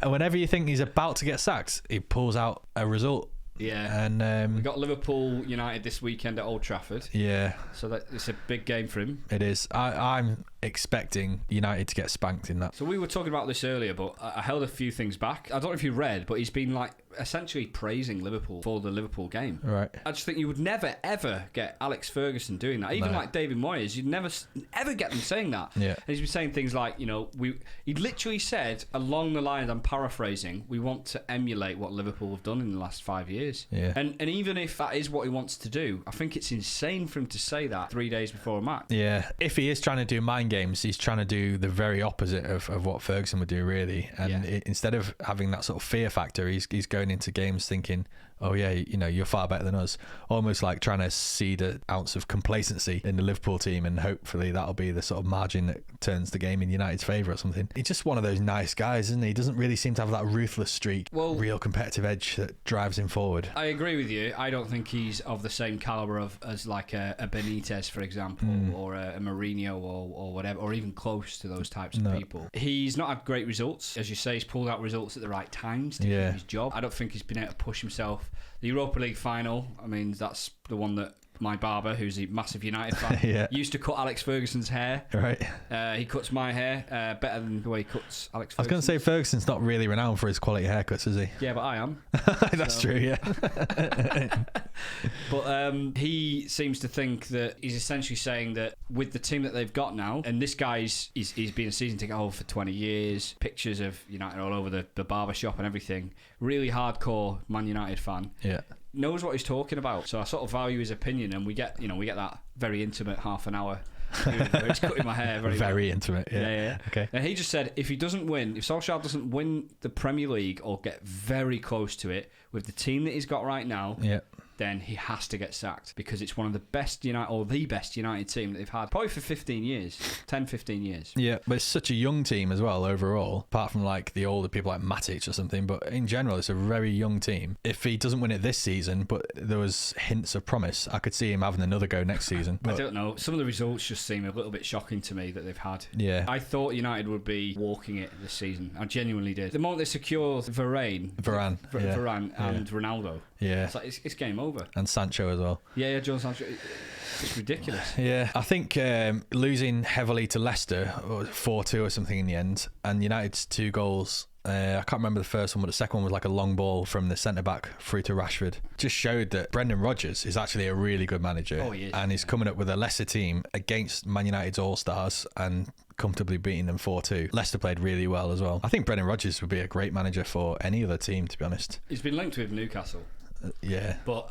And whenever you think he's about to get sacked, he pulls out a result. Yeah, and we got Liverpool United this weekend at Old Trafford. Yeah, so it's a big game for him. It is. I'm expecting United to get spanked in that. So we were talking about this earlier, but I held a few things back. I don't know if you read, but he's been essentially praising Liverpool for the Liverpool game. Right. I just think you would never ever get Alex Ferguson doing that. Even like David Moyes, you'd never ever get them saying that. Yeah. And he's been saying things like, he literally said along the lines, I'm paraphrasing, we want to emulate what Liverpool have done in the last 5 years. Yeah. And even if that is what he wants to do, I think it's insane for him to say that 3 days before a match. Yeah. If he is trying to do mind games, he's trying to do the very opposite of what Ferguson would do, really. And instead of having that sort of fear factor, he's going into games thinking, oh yeah, you're far better than us. Almost like trying to seed an ounce of complacency in the Liverpool team, and hopefully that'll be the sort of margin that turns the game in United's favour or something. He's just one of those nice guys, isn't he? He doesn't really seem to have that ruthless streak, real competitive edge that drives him forward. I agree with you. I don't think he's of the same calibre as like a Benitez, for example, or a Mourinho or whatever, or even close to those types of people. He's not had great results. As you say, he's pulled out results at the right times to do his job. I don't think he's been able to push himself. The Europa League final, I mean, that's the one that my barber, who's a massive United fan, used to cut Alex Ferguson's hair. Right. He cuts my hair better than the way he cuts Alex Ferguson. I was going to say Ferguson's not really renowned for his quality haircuts, is he? Yeah, but I am. That's true, yeah. But he seems to think that he's essentially saying that with the team that they've got now, and this guy's he's been a season ticket holder for 20 years, pictures of United all over the barber shop and everything, really hardcore Man United fan. Yeah. Knows what he's talking about, so I sort of value his opinion, and we get that very intimate half an hour where he's cutting my hair very well. intimate. Yeah. Okay. And he just said if Solskjaer doesn't win the Premier League or get very close to it with the team that he's got right now, then he has to get sacked, because it's one of the best United, or the best United team that they've had probably for 15 years. Yeah, but it's such a young team as well overall, apart from like the older people like Matic or something, but in general it's a very young team. If he doesn't win it this season, but there was hints of promise, I could see him having another go next season. But I don't know, some of the results just seem a little bit shocking to me that they've had. Yeah. I thought United would be walking it this season. I genuinely did. The moment they secured Varane and Ronaldo, it's game over. And Sancho as well. Yeah, John Sancho. It's ridiculous. Yeah, I think losing heavily to Leicester, 4-2 or something in the end, and United's 2 goals, I can't remember the first one, but the second one was like a long ball from the centre-back through to Rashford. Just showed that Brendan Rodgers is actually a really good manager. Oh, he is. And he's coming up with a Leicester team against Man United's all-stars and comfortably beating them 4-2. Leicester played really well as well. I think Brendan Rodgers would be a great manager for any other team, to be honest. He's been linked with Newcastle. Yeah. But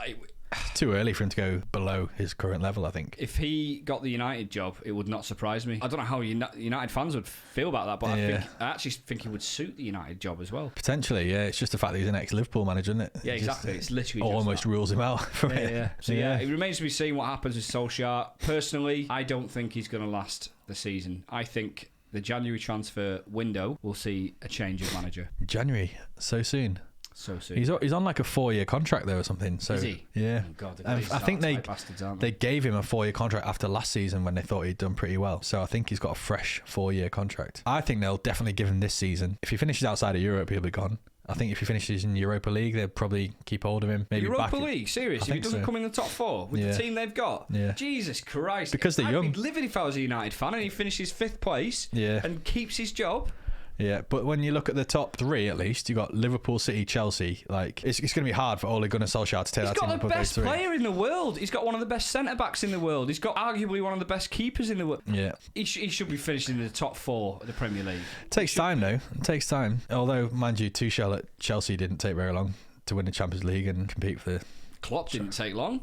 it's too early for him to go below his current level, I think. If he got the United job, it would not surprise me. I don't know how United fans would feel about that, but I actually think he would suit the United job as well. Potentially, yeah. It's just the fact that he's an ex-Liverpool manager, isn't it? Yeah, exactly. It's literally almost rules him out from it. Yeah. So it remains to be seen what happens with Solskjaer. Personally, I don't think he's going to last the season. I think the January transfer window will see a change of manager. January? So soon? So soon. He's on like a 4-year contract though or something. So, is he? Yeah. Oh God, I think they gave him a 4-year contract after last season when they thought he'd done pretty well. So I think he's got a fresh 4-year contract. I think they'll definitely give him this season. If he finishes outside of Europe, he'll be gone. I think if he finishes in Europa League, they'd probably keep hold of him. Maybe Europa League, serious? If he doesn't come in the top 4 with the team they've got, Jesus Christ! Because they're young. I'd be livid if I was a United fan and he finishes 5th place and keeps his job. Yeah, but when you look at the top 3, at least, you got Liverpool, City, Chelsea. Like, it's going to be hard for Ole Gunnar Solskjaer to take that team up. He's got the best player in the world. He's got one of the best centre-backs in the world. He's got arguably one of the best keepers in the world. Yeah. He should be finishing in the top 4 of the Premier League. It takes time, though. It takes time. Although, mind you, Tuchel at Chelsea didn't take very long to win the Champions League and compete for the... Klopp didn't take long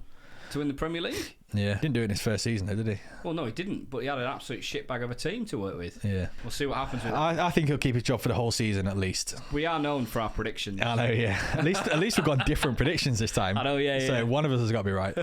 to win the Premier League. Yeah, didn't do it in his first season, though, did he? Well, no, he didn't, but he had an absolute shitbag of a team to work with. Yeah. We'll see what happens with it. I think he'll keep his job for the whole season, at least. We are known for our predictions. I know, yeah. At least we've got different predictions this time. I know, yeah. So one of us has got to be right.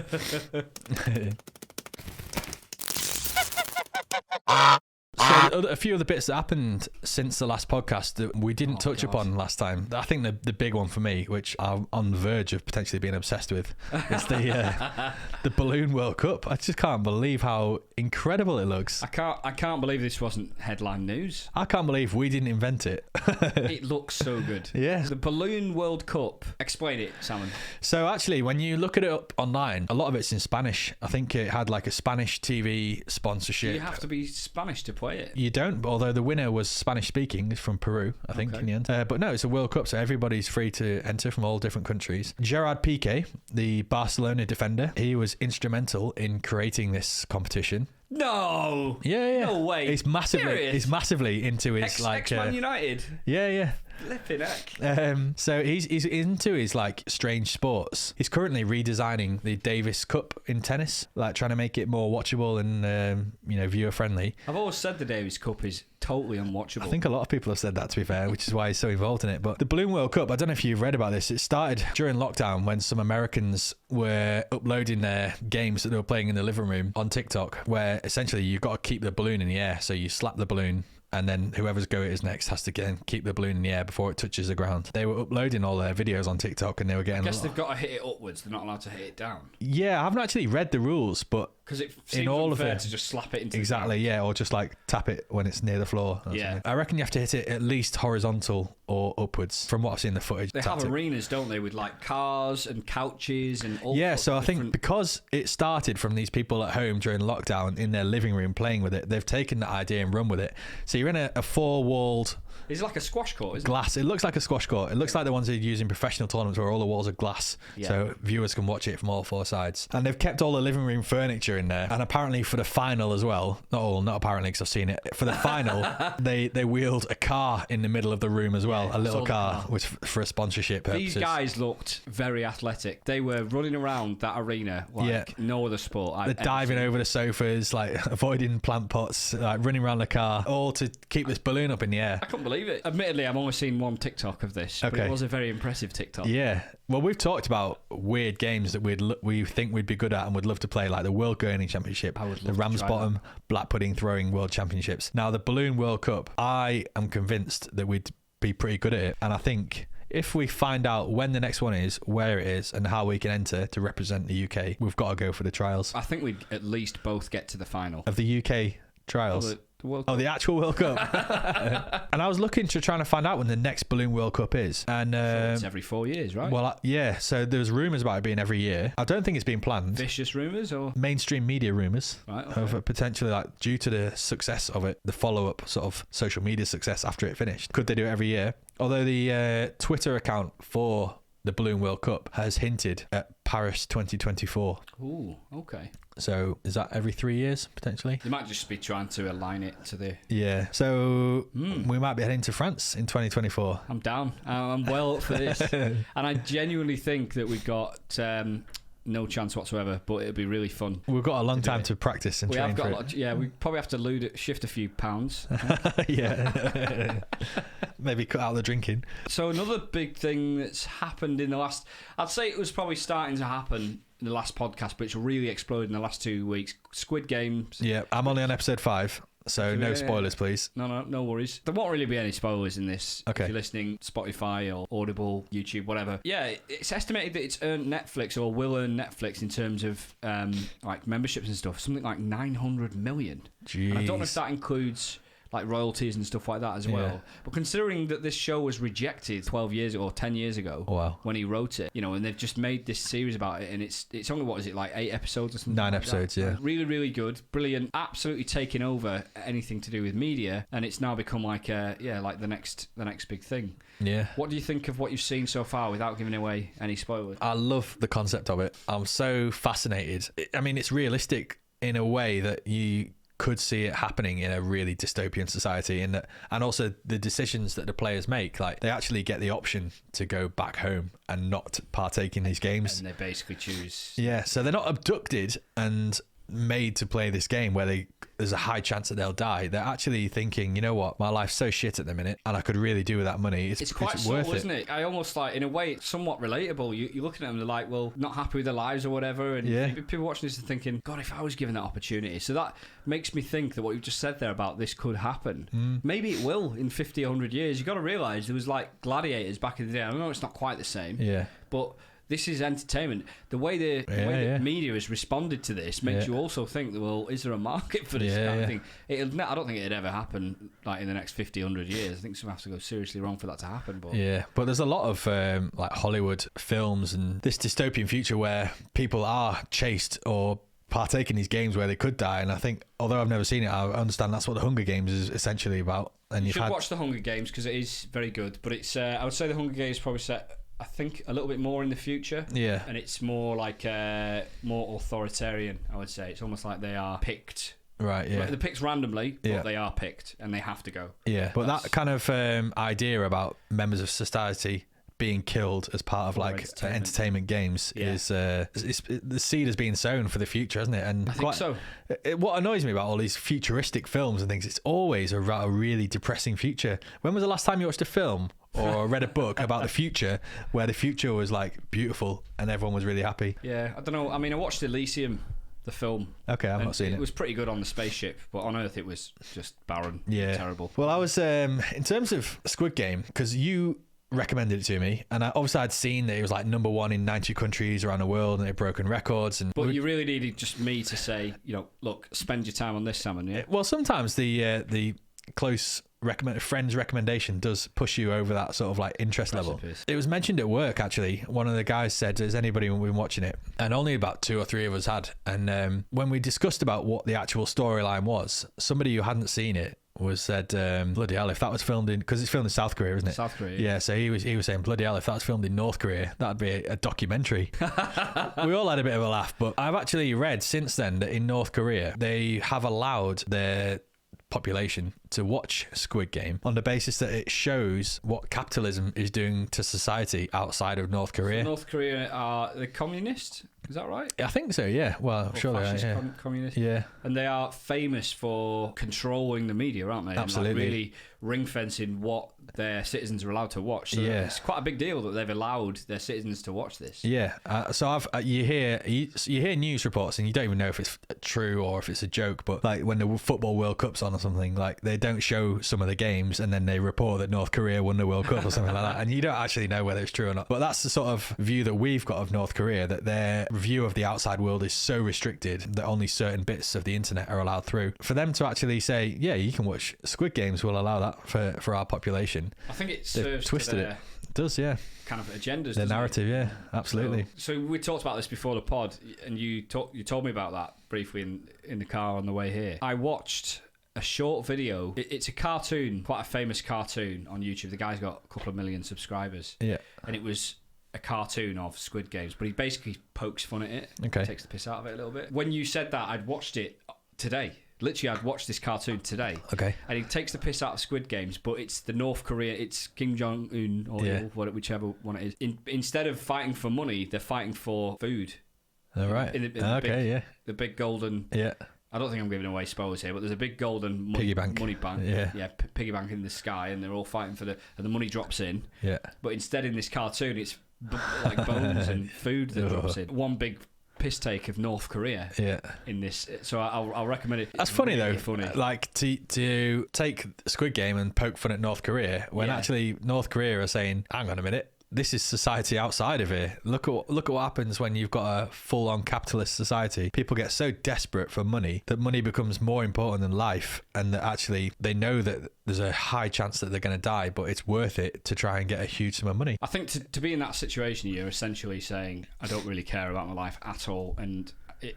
So a few of the bits that happened since the last podcast that we didn't touch upon last time. I think the big one for me, which I'm on the verge of potentially being obsessed with, is the Balloon World Cup. I just can't believe how incredible it looks. I can't believe this wasn't headline news. I can't believe we didn't invent it. It looks so good. Yeah. The Balloon World Cup. Explain it, Salmon. So actually, when you look at it up online, a lot of it's in Spanish. I think it had like a Spanish TV sponsorship. You have to be Spanish to play it. You don't, although the winner was Spanish speaking, is from Peru, I think, in the end. But no, it's a World Cup, so everybody's free to enter from all different countries. Gerrard Piqué, the Barcelona defender, he was instrumental in creating this competition. No. Yeah. No way. He's massively into his ex-Man United. Yeah. Flipping heck. So he's into his like strange sports. He's currently redesigning the Davis Cup in tennis, like trying to make it more watchable and viewer friendly. I've always said the Davis Cup is totally unwatchable. I think a lot of people have said that, to be fair, which is why he's so involved in it. But the Balloon World Cup, I don't know if you've read about this. It started during lockdown when some Americans were uploading their games that they were playing in the living room on TikTok, where essentially you've got to keep the balloon in the air. So you slap the balloon, and then whoever's go it is next has to keep the balloon in the air before it touches the ground. They were uploading all their videos on TikTok, and they were getting... I guess they've got to hit it upwards. They're not allowed to hit it down. Yeah, I haven't actually read the rules, but... Because it seems unfair to just slap it into the ground. Yeah, or just like tap it when it's near the floor. Yeah. I reckon you have to hit it at least horizontal or upwards, from what I've seen in the footage. They have arenas, don't they, with like cars and couches and all. Yeah, so I think because it started from these people at home during lockdown in their living room playing with it, they've taken that idea and run with it. So you're in a four-walled... It's like a squash court, isn't it? It looks like a squash court. It looks like the ones they use in professional tournaments where all the walls are glass, so viewers can watch it from all 4 sides. And they've kept all the living room furniture in there. And apparently for the final as well, not apparently because I've seen it, for the final, they wheeled a car in the middle of the room as well, a little car, which for a sponsorship purposes. These guys looked very athletic. They were running around that arena like no other sport I've They're diving over the sofas, like avoiding plant pots, like running around the car, all to keep this balloon up in the air. I couldn't believe it. Admittedly, I've only seen one TikTok of this, but it was a very impressive TikTok. Yeah. Well, we've talked about weird games that we think we'd be good at and would love to play, like the World Gurning Championship, the Ramsbottom Black Pudding Throwing World Championships. Now, the Balloon World Cup, I am convinced that we'd be pretty good at it. And I think if we find out when the next one is, where it is, and how we can enter to represent the UK, we've got to go for the trials. I think we'd at least both get to the final. Of the UK trials? The actual World Cup. And I was looking to trying to find out when the next Balloon World Cup is. And it's every 4 years, right? Well, yeah. So there's rumours about it being every year. I don't think it's been planned. Vicious rumours or mainstream media rumours, right? Of potentially, like, due to the success of it, the follow-up sort of social media success after it finished. Could they do it every year? Although the Twitter account for the Balloon World Cup has hinted at Paris 2024. Ooh, okay. So is that every 3 years, potentially? They might just be trying to align it to the... Yeah. So we might be heading to France in 2024. I'm down. I'm well up for this. And I genuinely think that we've got... no chance whatsoever, but it'll be really fun. We've got a long time to practice and train for it. We probably have to shift a few pounds. Yeah. Maybe cut out the drinking. So another big thing that's happened in the last... I'd say it was probably starting to happen in the last podcast, but it's really exploded in the last 2 weeks. Squid Games. Yeah, I'm only on episode 5. So no spoilers, please. No worries. There won't really be any spoilers in this. Okay. If you're listening, Spotify or Audible, YouTube, whatever. Yeah, it's estimated that it's earned Netflix or will earn Netflix in terms of like memberships and stuff, something like 900 million. Jeez. And I don't know if that includes like royalties and stuff like that as well. But considering that this show was rejected 12 years or 10 years ago when he wrote it, and they've just made this series about it, and it's only, what is it, like 8 episodes or something? 9 episodes, yeah. Really, really good, brilliant, absolutely taking over anything to do with media, and it's now become like like the next big thing. Yeah. What do you think of what you've seen so far without giving away any spoilers? I love the concept of it. I'm so fascinated. I mean, it's realistic in a way that you could see it happening in a really dystopian society, and also the decisions that the players make, like they actually get the option to go back home and not partake in these games, and they basically choose. Yeah, so they're not abducted and made to play this game where there's a high chance that they'll die. They're actually thinking, you know what, my life's so shit at the minute and I could really do with that money. It's quite worth subtle, isn't it? I almost like, in a way, it's somewhat relatable. You're looking at them, they're like, well, not happy with their lives or whatever, and people watching this are thinking, God, if I was given that opportunity. So that makes me think that what you've just said there about this could happen. Maybe it will in 50 or 100 years. You've got to realise there was like gladiators back in the day. I know it's not quite the same, but this is entertainment. The way the media has responded to this makes you also think that, well, is there a market for this kind of thing? I don't think it'd ever happen like in the next 50, 100 years. I think something has to go seriously wrong for that to happen. But there's a lot of like Hollywood films and this dystopian future where people are chased or partake in these games where they could die, and I think, although I've never seen it, I understand that's what the Hunger Games is essentially about. And you should watch the Hunger Games because it is very good, but it's I would say the Hunger Games probably set, I think, a little bit more in the future. Yeah. And it's more like more authoritarian, I would say. It's almost like they are picked. Right, yeah. They're picked randomly, but they are picked and they have to go. Yeah. But that kind of idea about members of society being killed as part of like entertainment games is the seed has been sown for the future, hasn't it? And I think so. What annoys me about all these futuristic films and things, it's always about a really depressing future. When was the last time you watched a film or read a book about the future where the future was like beautiful and everyone was really happy? Yeah, I don't know. I mean, I watched Elysium, the film. Okay, I've not seen it. It was pretty good on the spaceship, but on Earth it was just barren. Terrible. Well, I was in terms of Squid Game, because you recommended it to me, and obviously I'd seen that it was like #1 in 90 countries around the world and it had broken records. But you really needed just me to say, look, spend your time on this, Salmon. Yeah. Well, sometimes the close friend's recommendation does push you over that sort of like interest level. It was mentioned at work, actually. One of the guys said, has anybody been watching it? And only about 2 or 3 of us had. And when we discussed about what the actual storyline was, somebody who hadn't seen it said, bloody hell, if that was filmed in, because it's filmed in South Korea, isn't it? South Korea. Yeah, so he was saying, bloody hell, if that was filmed in North Korea, that'd be a documentary. We all had a bit of a laugh, but I've actually read since then that in North Korea, they have allowed their population to watch Squid Game on the basis that it shows what capitalism is doing to society outside of North Korea. So North Korea are the communist? Is that right? I think so, yeah. Well, I'm sure they are. Yeah. Communist. Yeah. And they are famous for controlling the media, aren't they? Absolutely. And like really ring fencing what their citizens are allowed to watch. So it's quite a big deal that they've allowed their citizens to watch this. Yeah. So you hear news reports and you don't even know if it's true or if it's a joke. But like when the Football World Cup's on or something, like they don't show some of the games and then they report that North Korea won the World Cup or something like that, and you don't actually know whether it's true or not. But that's the sort of view that we've got of North Korea, that their view of the outside world is so restricted that only certain bits of the internet are allowed through. For them to actually say, yeah, you can watch Squid Games, will allow that for our population. I think it serves twisted it. It does, yeah. Kind of agendas. The narrative, yeah, absolutely. So we talked about this before the pod, and you told me about that briefly in the car on the way here. I watched a short video. It's a cartoon, quite a famous cartoon on YouTube. The guy's got a couple of million subscribers. Yeah. And it was a cartoon of Squid Games, but he basically pokes fun at it. Okay. Takes the piss out of it a little bit. When you said that, I'd watched it today. Literally, I'd watched this cartoon today. Okay. And he takes the piss out of Squid Games, but it's the North Korea, it's Kim Jong-un or whichever one it is. Instead of fighting for money, they're fighting for food. All right. The big golden... Yeah. I don't think I'm giving away spoilers here, but there's a big golden piggy bank. Money bank. Yeah. Piggy bank in the sky, and they're all fighting for and the money drops in. Yeah. But instead in this cartoon, it's like bones and food that drops in. One big piss take of North Korea. Yeah. In this, so I'll recommend it. That's funny really though. Funny. Like to take Squid Game and poke fun at North Korea when actually North Korea are saying, hang on a minute, this is society outside of here. Look at what happens when you've got a full-on capitalist society. People get so desperate for money that money becomes more important than life, and that actually they know that there's a high chance that they're going to die, but it's worth it to try and get a huge sum of money. I think to be in that situation, you're essentially saying, I don't really care about my life at all, and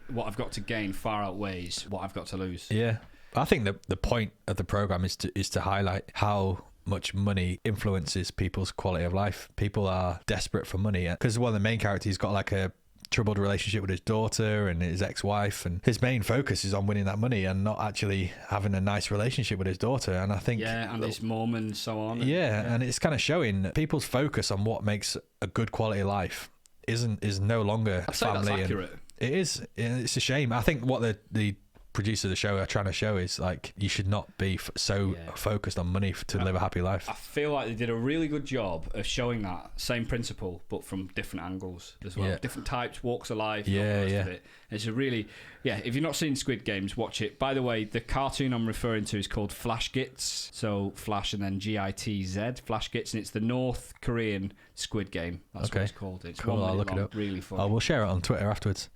what I've got to gain far outweighs what I've got to lose. Yeah. I think the point of the program is to highlight how much money influences people's quality of life. People are desperate for money because one of the main characters, he's got like a troubled relationship with his daughter and his ex-wife, and his main focus is on winning that money and not actually having a nice relationship with his daughter. And I think and his mum and so on. And it's kind of showing that people's focus on what makes a good quality of life is no longer I'd say family. That's accurate. It is. It's a shame. I think what the producer of the show are trying to show is like you should not be so focused on money to live a happy life. I feel like they did a really good job of showing that same principle but from different angles as well. Different types, walks of life, of it. It's a really if you've not seen Squid Games, watch it. By the way, the cartoon I'm referring to is called Flash Gits, so Flash and then GITZ, Flash Gits, and it's the North Korean Squid Game. That's what it's called. It's cool. I'll look it up. Really fun. We'll share it on Twitter afterwards.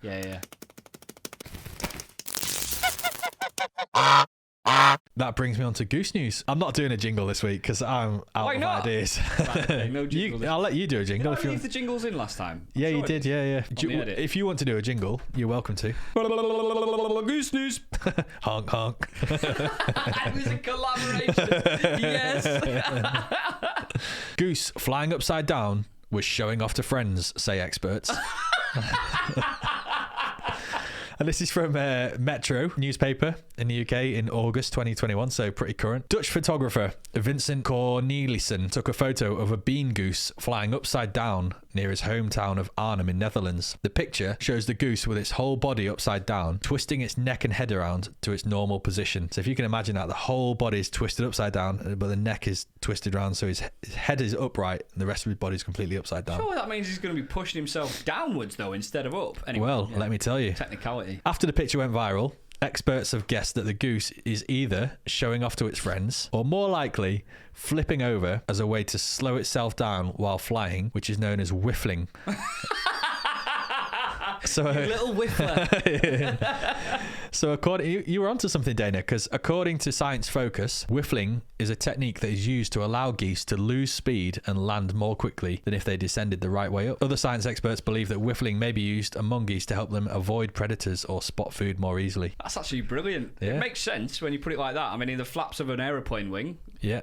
That brings me on to Goose News. I'm not doing a jingle this week because I'm out of ideas. Right, no jingle. I'll let you do a jingle. Did I leave the jingles in last time? Yeah, you did. Yeah. If you want to do a jingle, you're welcome to. Goose News. Honk, honk. It was a collaboration. Yes. Goose flying upside down was showing off to friends, say experts. And this is from Metro newspaper in the UK in August 2021, so pretty current. Dutch photographer Vincent Cornelissen took a photo of a bean goose flying upside down near his hometown of Arnhem in Netherlands. The picture shows the goose with its whole body upside down, twisting its neck and head around to its normal position. So if you can imagine that, the whole body is twisted upside down, but the neck is twisted around, so his head is upright and the rest of his body is completely upside down. Sure, that means he's going to be pushing himself downwards, though, instead of up. Anyway, let me tell you. Technicality. After the picture went viral, experts have guessed that the goose is either showing off to its friends or more likely flipping over as a way to slow itself down while flying, which is known as whiffling. So you little whiffler. So you were onto something, Daena, because according to Science Focus, whiffling is a technique that is used to allow geese to lose speed and land more quickly than if they descended the right way up. Other science experts believe that whiffling may be used among geese to help them avoid predators or spot food more easily. That's actually brilliant. It makes sense when you put it like that. I mean, the flaps of an aeroplane wing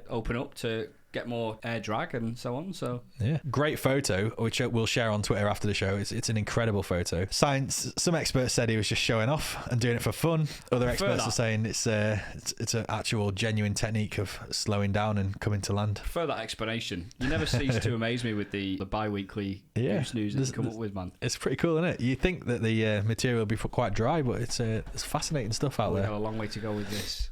open up to get more air drag and so on. So great photo, which we'll share on Twitter after the show. It's an incredible photo. Some experts said he was just showing off and doing it for fun. Other experts are saying it's an actual genuine technique of slowing down and coming to land. For that explanation, you never cease to amaze me with the bi-weekly Goose News that you come up with, man. It's pretty cool, isn't it? You think that the material will be quite dry, but it's fascinating stuff out there. We've got a long way to go with this.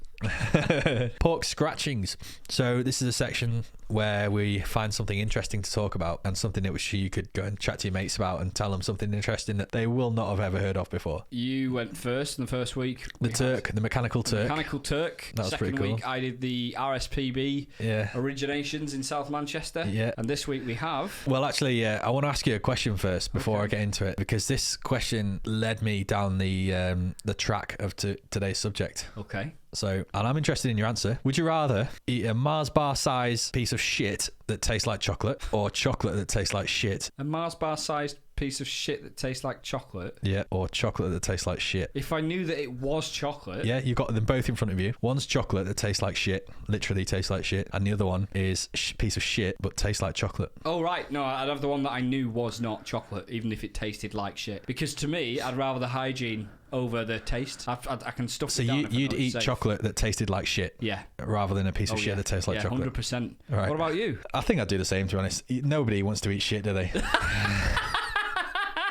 Pork scratchings. So this is a section where we find something interesting to talk about and something that you could go and chat to your mates about and tell them something interesting that they will not have ever heard of before. You went first in the first week. The mechanical turk. That was pretty cool. Second week I did the RSPB originations in South Manchester. Yeah. And this week we have... Well, actually, I want to ask you a question first before I get into it, because this question led me down the track of today's subject. Okay. So, and I'm interested in your answer. Would you rather eat a Mars bar size piece of shit that tastes like chocolate or chocolate that tastes like shit? A Mars bar sized piece of shit that tastes like chocolate? Yeah, or chocolate that tastes like shit. If I knew that it was chocolate... Yeah, you've got them both in front of you. One's chocolate that tastes like shit, literally tastes like shit, and the other one is piece of shit but tastes like chocolate. Oh, right. No, I'd have the one that I knew was not chocolate, even if it tasted like shit. Because to me, I'd rather the hygiene over the taste. I can stuff it down. So you'd eat chocolate that tasted like shit? Yeah. Rather than a piece of shit that tastes like chocolate? 100%. Right. What about you? I think I'd do the same, to be honest. Nobody wants to eat shit, do they?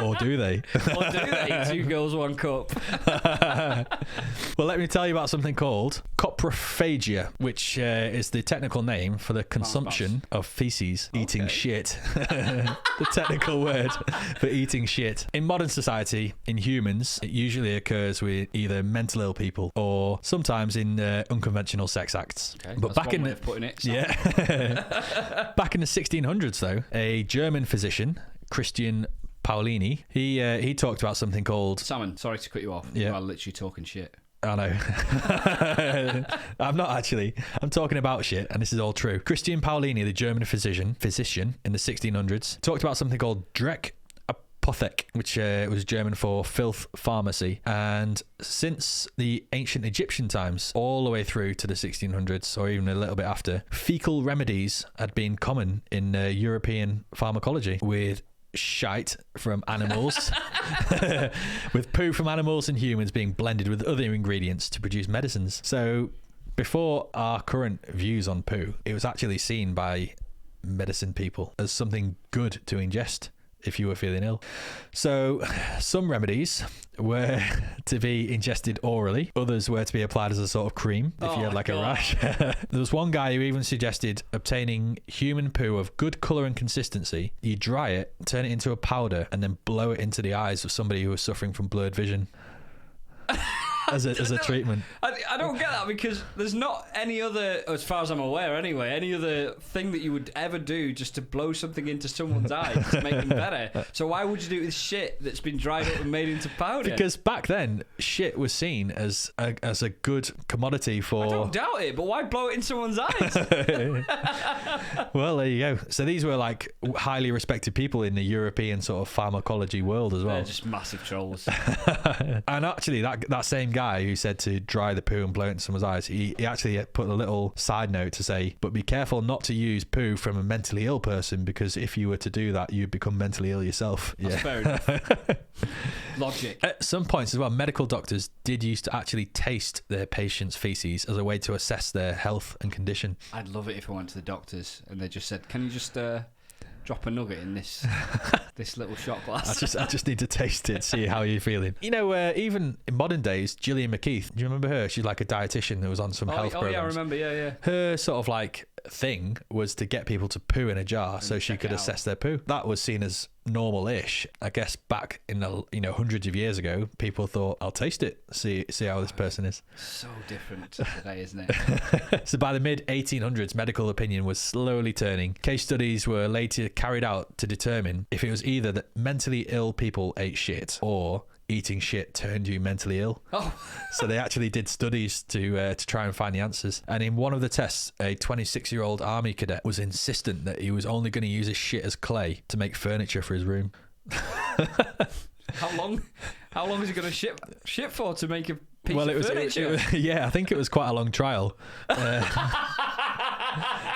Or do they? Or do they? 2 girls, 1 cup. Well, let me tell you about something called Coprophagia, which is the technical name for the consumption of feces, eating shit. The technical word for eating shit. In modern society, in humans, it usually occurs with either mental ill people or sometimes in unconventional sex acts. Okay, but that's back in way of putting it. Yeah, back in the 1600s, though, a German physician, Christian Paulini, he talked about something called Salmon, sorry to cut you off. Yeah. While literally talking shit. I know. I'm not actually. I'm talking about shit, and this is all true. Christian Paulini, the German physician in the 1600s, talked about something called Dreck Apothek, which was German for filth pharmacy. And since the ancient Egyptian times, all the way through to the 1600s, or even a little bit after, fecal remedies had been common in European pharmacology, with shite from animals with poo from animals and humans being blended with other ingredients to produce medicines. So before our current views on poo, it was actually seen by medicine people as something good to ingest if you were feeling ill. So some remedies were to be ingested orally, others were to be applied as a sort of cream if you had like a rash. There was one guy who even suggested obtaining human poo of good colour and consistency. You dry it, turn it into a powder, and then blow it into the eyes of somebody who was suffering from blurred vision. As a treatment. I don't get that, because there's not any other, as far as I'm aware anyway, any other thing that you would ever do just to blow something into someone's eyes to make them better. So why would you do it with shit that's been dried up and made into powder? Because back then, shit was seen as a good commodity for... I don't doubt it, but why blow it in someone's eyes? Well, there you go. So these were like highly respected people in the European sort of pharmacology world as well. They're just massive trolls. And actually, that same guy who said to dry the poo and blow it into someone's eyes, he actually put a little side note to say, but be careful not to use poo from a mentally ill person, because if you were to do that, you'd become mentally ill yourself. That's fair enough. Logic. At some points as well, medical doctors did used to actually taste their patients' feces as a way to assess their health and condition. I'd love it if I went to the doctors and they just said, can you just drop a nugget in this little shot glass? I just need to taste it, see how you're feeling. You know, even in modern days, Gillian McKeith, do you remember her? She's like a dietitian who was on some health programs. Yeah, I remember, yeah. Her sort of like thing was to get people to poo in a jar so she could assess their poo. That was seen as normal-ish. I guess back in the hundreds of years ago, people thought, I'll taste it, see how this person is. So different today, isn't it? So by the mid-1800s, medical opinion was slowly turning. Case studies were later carried out to determine if it was either that mentally ill people ate shit or eating shit turned you mentally ill. So they actually did studies to try and find the answers. And in one of the tests, a 26-year-old army cadet was insistent that he was only going to use his shit as clay to make furniture for his room. How long is he going to shit for to make a piece of furniture? Yeah, I think it was quite a long trial.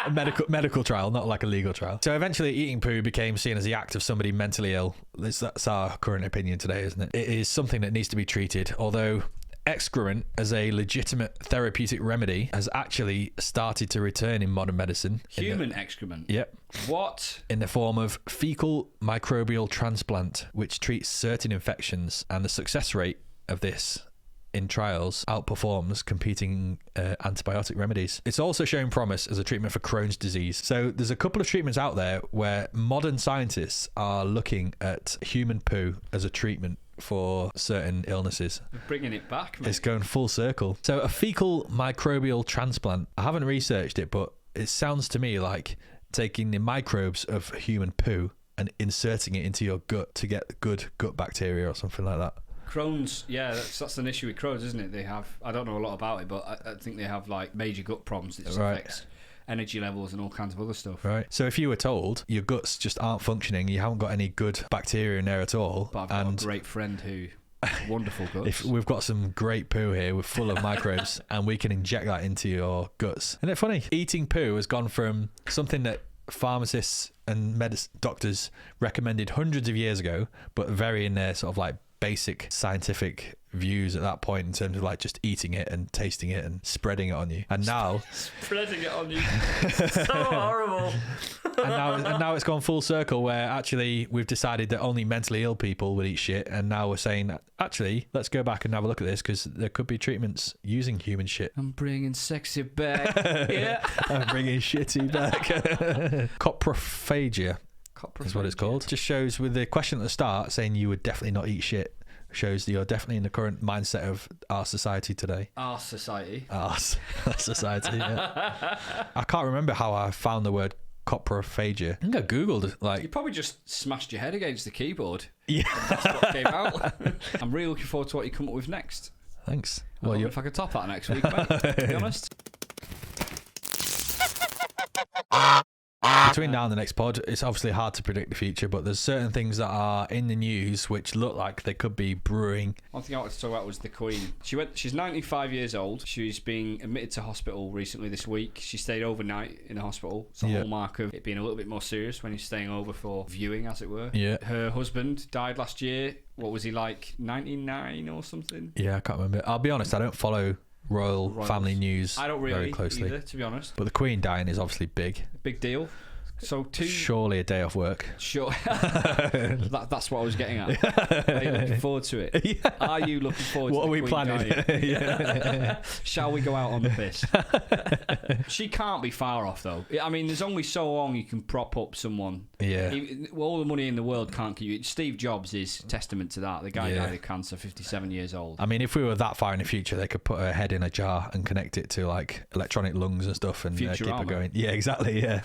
A medical trial, not like a legal trial. So eventually eating poo became seen as the act of somebody mentally ill. That's our current opinion today, isn't it? It is something that needs to be treated, although excrement as a legitimate therapeutic remedy has actually started to return in modern medicine. Human excrement? Yep. What? In the form of fecal microbial transplant, which treats certain infections, and the success rate of this in trials outperforms competing antibiotic remedies. It's also showing promise as a treatment for Crohn's disease. So there's a couple of treatments out there where modern scientists are looking at human poo as a treatment for certain illnesses. We're bringing it back, mate. It's going full circle. So a fecal microbial transplant, I haven't researched it, but it sounds to me like taking the microbes of human poo and inserting it into your gut to get good gut bacteria or something like that. Crohn's, yeah, that's an issue with Crohn's, isn't it? They have, I don't know a lot about it, but I think they have like major gut problems that affects energy levels and all kinds of other stuff. Right. So if you were told your guts just aren't functioning, you haven't got any good bacteria in there at all. But I've got a great friend who, wonderful guts. If we've got some great poo here, we're full of microbes, and we can inject that into your guts. Isn't it funny? Eating poo has gone from something that pharmacists and doctors recommended hundreds of years ago, but very in their sort of like basic scientific views at that point in terms of like just eating it and tasting it and spreading it on you. And now spreading it on you, so horrible. and now it's gone full circle where actually we've decided that only mentally ill people would eat shit, and now we're saying actually let's go back and have a look at this because there could be treatments using human shit. I'm bringing sexy back. Yeah, I'm bringing shitty back. Coprophagia is what it's called. Just shows with the question at the start saying you would definitely not eat shit, shows that you're definitely in the current mindset of our society today. Our society. Our society, yeah. I can't remember how I found the word coprophagia. I think I googled like... You probably just smashed your head against the keyboard. Yeah. And that's what came out. I'm really looking forward to what you come up with next. Thanks. I don't know if I could top that next week, mate, to be honest. Between now and the next pod, it's obviously hard to predict the future, but there's certain things that are in the news which look like they could be brewing. One thing I wanted to talk about was the Queen. She's 95 years old. She's being admitted to hospital recently this week. She stayed overnight in a hospital. It's a hallmark of it being a little bit more serious when you're staying over for viewing, as it were. Yeah. Her husband died last year. What was he, like 99 or something? Yeah, I can't remember. I'll be honest, I don't follow royal family news I don't really very closely either, to be honest. But the Queen dying is obviously big. Big deal. So surely a day off work. Sure. That's what I was getting at. Are you looking forward to it? Yeah. Are you looking forward what to are we Queen planning? Yeah. Shall we go out on the piss? She can't be far off, though. I mean, there's only so long you can prop up someone. Yeah. All the money in the world can't keep you. Steve Jobs is testament to that. The guy died of cancer, 57 years old. I mean, if we were that far in the future, they could put her head in a jar and connect it to like electronic lungs and stuff and keep her going. Yeah, exactly. Yeah.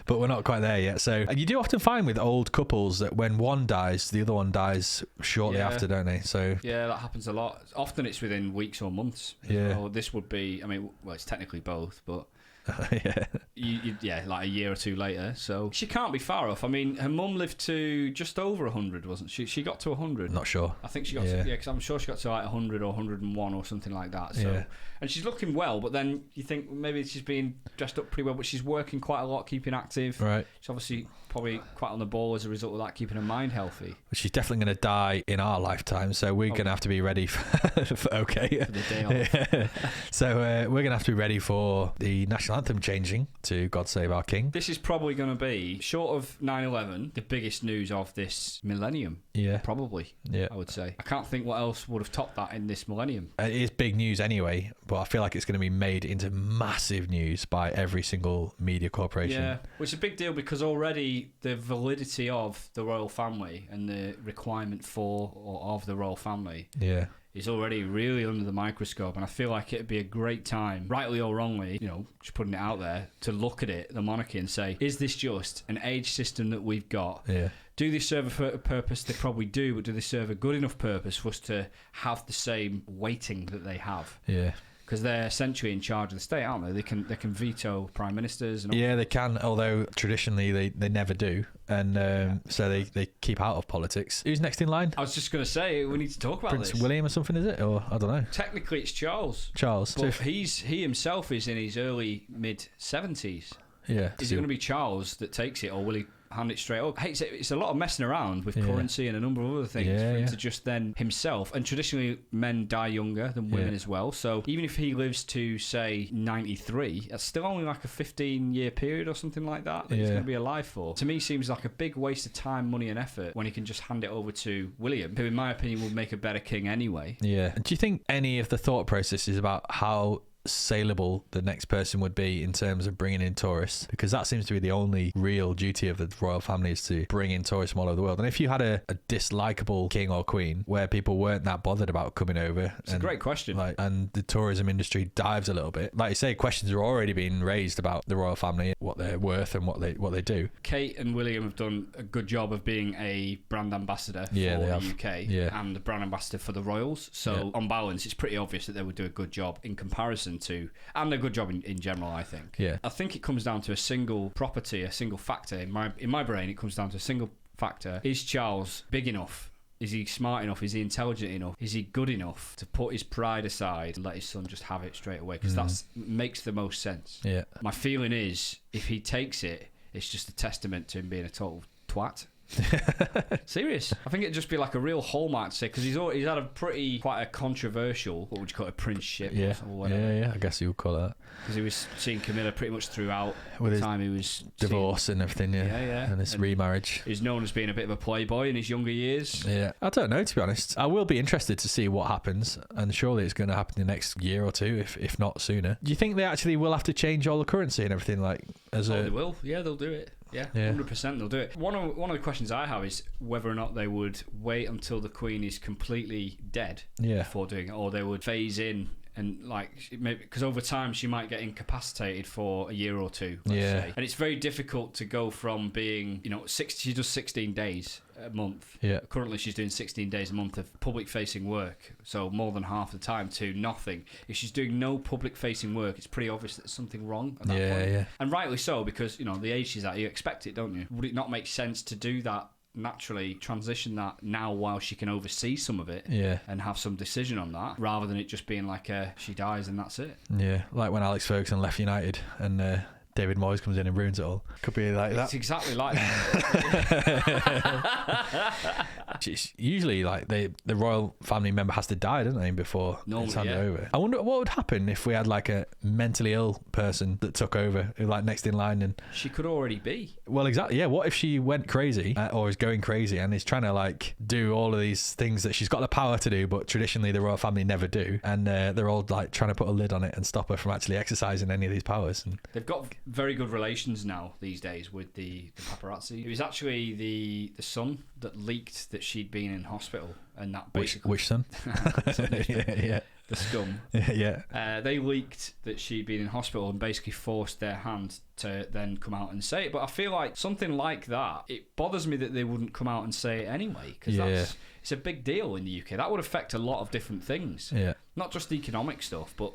But we're not quite there yet. So you do often find with old couples that when one dies, the other one dies shortly after, don't they? So yeah, that happens a lot. Often it's within weeks or months. Yeah. Or this would be, I mean, well, it's technically both, but yeah. like a year or two later. So she can't be far off. I mean, her mum lived to just over 100, wasn't she? She got to 100. Not sure. I think she got to, because I'm sure she got to like 100 or 101 or something like that. So, and she's looking well, but then you think maybe she's being dressed up pretty well, but she's working quite a lot, keeping active. Right. She's obviously probably quite on the ball as a result of that, keeping her mind healthy. She's definitely going to die in our lifetime, so we're going to have to be ready for the day off. So we're going to have to be ready for the national anthem changing to God Save Our King. This is probably going to be, short of 9/11, the biggest news of this millennium. Yeah. Probably, I would say. I can't think what else would have topped that in this millennium. It is big news anyway, but I feel like it's going to be made into massive news by every single media corporation. Yeah, which is a big deal because already the validity of the royal family and the requirement for or of the royal family is already really under the microscope, and I feel like it'd be a great time, rightly or wrongly, just putting it out there, to look at it, the monarchy, and say, is this just an age system that we've got? Yeah. Do they serve a purpose? They probably do, but do they serve a good enough purpose for us to have the same weighting that they have? Yeah. Because they're essentially in charge of the state, aren't they? They can veto prime ministers. And all. Yeah, they can, although traditionally they never do. And so they keep out of politics. Who's next in line? I was just going to say, we need to talk about Prince this. William or something, is it? Or I don't know. Technically, it's Charles. Charles. But he himself is in his early, mid-70s. Yeah. Is it going to be Charles that takes it, or will he hand it straight up? It's a lot of messing around with currency and a number of other things for him to just then himself. And traditionally, men die younger than women as well. So even if he lives to, say, 93, that's still only like a 15-year period or something like that he's going to be alive for. To me, seems like a big waste of time, money and effort when he can just hand it over to William, who in my opinion would make a better king anyway. Yeah. Do you think any of the thought process is about how saleable the next person would be in terms of bringing in tourists? Because that seems to be the only real duty of the royal family, is to bring in tourists from all over the world. And if you had a dislikable king or queen where people weren't that bothered about coming over, it's a great question, and the tourism industry dives a little bit, like you say, questions are already being raised about the royal family, what they're worth and what they do. Kate and William have done a good job of being a brand ambassador for the UK and the brand ambassador for the royals, so on balance it's pretty obvious that they would do a good job in comparison to, and a good job in general, I think. I think it comes down to a single property, a single factor. In my brain, it comes down to a single factor. Is Charles big enough? Is he smart enough? Is he intelligent enough? Is he good enough to put his pride aside and let his son just have it straight away? Because that makes the most sense. My feeling is, if he takes it, it's just a testament to him being a total twat. Serious. I think it'd just be like a real hallmark to say, because he's had quite a controversial, what would you call it, princeship or whatever. Yeah, I guess you would call it that. Because he was seeing Camilla pretty much throughout with the his time he was divorce and everything, yeah. And this remarriage. He's known as being a bit of a playboy in his younger years. Yeah, I don't know, to be honest. I will be interested to see what happens, and surely it's going to happen in the next year or two, if not sooner. Do you think they actually will have to change all the currency and everything, like they will. Yeah, they'll do it. Yeah, 100% they'll do it. One of the questions I have is whether or not they would wait until the Queen is completely dead before doing it, or they would phase in and because over time she might get incapacitated for a year or two, let's say. And it's very difficult to go from being, she does 16 days a month. Yeah. Currently she's doing 16 days a month of public facing work, so more than half the time, to nothing. If she's doing no public facing work, it's pretty obvious that there's something wrong at that point. Yeah. And rightly so, because the age she's at, you expect it, don't you? Would it not make sense to do that, naturally transition that now while she can oversee some of it and have some decision on that, rather than it just being like she dies and that's it? Yeah, like when Alex Ferguson left United and David Moyes comes in and ruins it all. Could be like that. It's exactly like that. It's usually like the royal family member has to die, don't they, before it's handed over. I wonder what would happen if we had like a mentally ill person that took over, like next in line. And she could already be. Well, exactly. Yeah. What if she went crazy or is going crazy and is trying to like do all of these things that she's got the power to do, but traditionally the royal family never do, and they're all like trying to put a lid on it and stop her from actually exercising any of these powers. And they've got very good relations now these days with the paparazzi. It was actually the son that leaked that she'd been in hospital, and that basically which son? yeah. The scum. Yeah. They leaked that she'd been in hospital and basically forced their hand to then come out and say it. But I feel like something like that, it bothers me that they wouldn't come out and say it anyway, because it's a big deal in the UK. That would affect a lot of different things. Yeah. Not just the economic stuff, but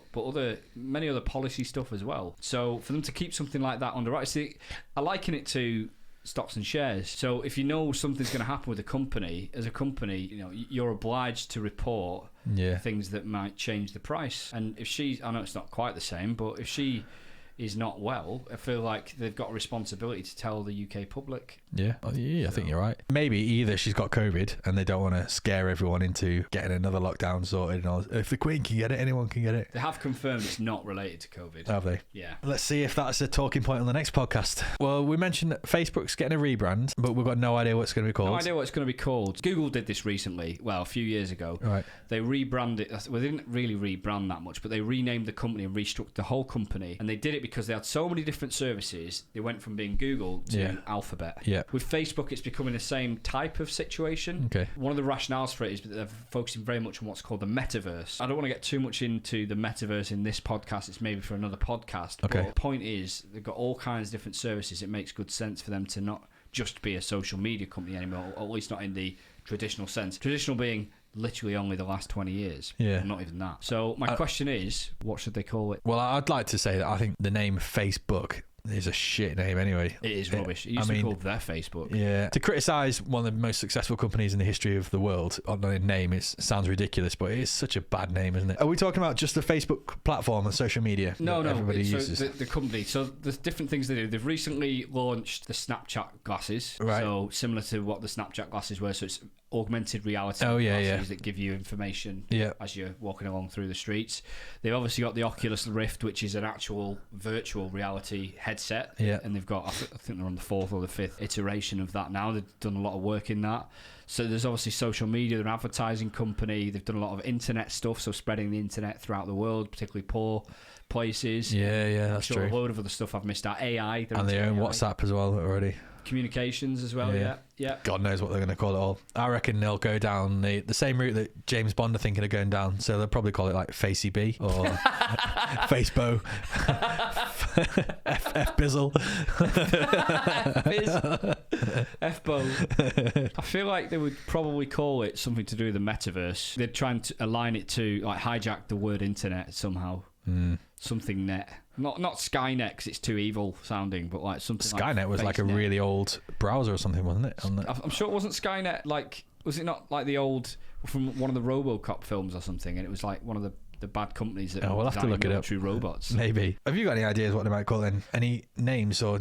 many other policy stuff as well. So for them to keep something like that under wraps, I liken it to stocks and shares. So if you know something's going to happen with a company, as a company, you're obliged to report things that might change the price. And if I know it's not quite the same, but if she is not well, I feel like they've got a responsibility to tell the UK public. Yeah, I think you're right. Maybe either she's got COVID and they don't want to scare everyone into getting another lockdown sorted. And if the Queen can get it, anyone can get it. They have confirmed it's not related to COVID. Have they? Yeah. Let's see if that's a talking point on the next podcast. Well, we mentioned that Facebook's getting a rebrand, but we've got no idea what it's going to be called. No idea what it's going to be called. Google did this recently, a few years ago. Right. They rebranded it. Well, they didn't really rebrand that much, but they renamed the company and restructured the whole company. And they did it because they had so many different services. They went from being Google to Alphabet. Yeah. With Facebook, it's becoming the same type of situation. Okay. One of the rationales for it is that they're focusing very much on what's called the metaverse. I don't want to get too much into the metaverse in this podcast. It's maybe for another podcast. Okay. But the point is, they've got all kinds of different services. It makes good sense for them to not just be a social media company anymore, or at least not in the traditional sense. Traditional being literally only the last 20 years. Yeah. Not even that. So my question is, what should they call it? Well, I'd like to say that I think the name Facebook is a shit name anyway. It is rubbish. It used to be called their Facebook. Yeah. To criticise one of the most successful companies in the history of the world on a name, it sounds ridiculous, but it is such a bad name, isn't it? Are we talking about just the Facebook platform and social media? No. Everybody uses the company. So there's different things they do. They've recently launched the Snapchat glasses. Right. So similar to what the Snapchat glasses were. So it's augmented reality glasses that give you information as you're walking along through the streets. They've obviously got the Oculus Rift, which is an actual virtual reality headset. Yeah. And they've got, I think they're on the 4th or the 5th iteration of that now. They've done a lot of work in that. So there's obviously social media. They're an advertising company. They've done a lot of internet stuff, so spreading the internet throughout the world, particularly poor places. Yeah, that's true. A load of other stuff I've missed out. AI. And they own WhatsApp as well already. Communications as well, yeah. God knows what they're going to call it all. I reckon they'll go down the same route that James Bond are thinking of going down. So they'll probably call it like Facey B or Facebo, F Bizzle, F-Bo. I feel like they would probably call it something to do with the metaverse. They're trying to align it to like hijack the word internet somehow. Something net. Not Skynet, because it's too evil sounding, but like something Skynet like was like a really old browser or something, wasn't it? I'm sure it wasn't Skynet. Like, was it not like the old from one of the RoboCop films or something? And it was like one of the the bad companies that we'll have to look it up. True robots. Maybe. Have you got any ideas what they might call then? Any names or?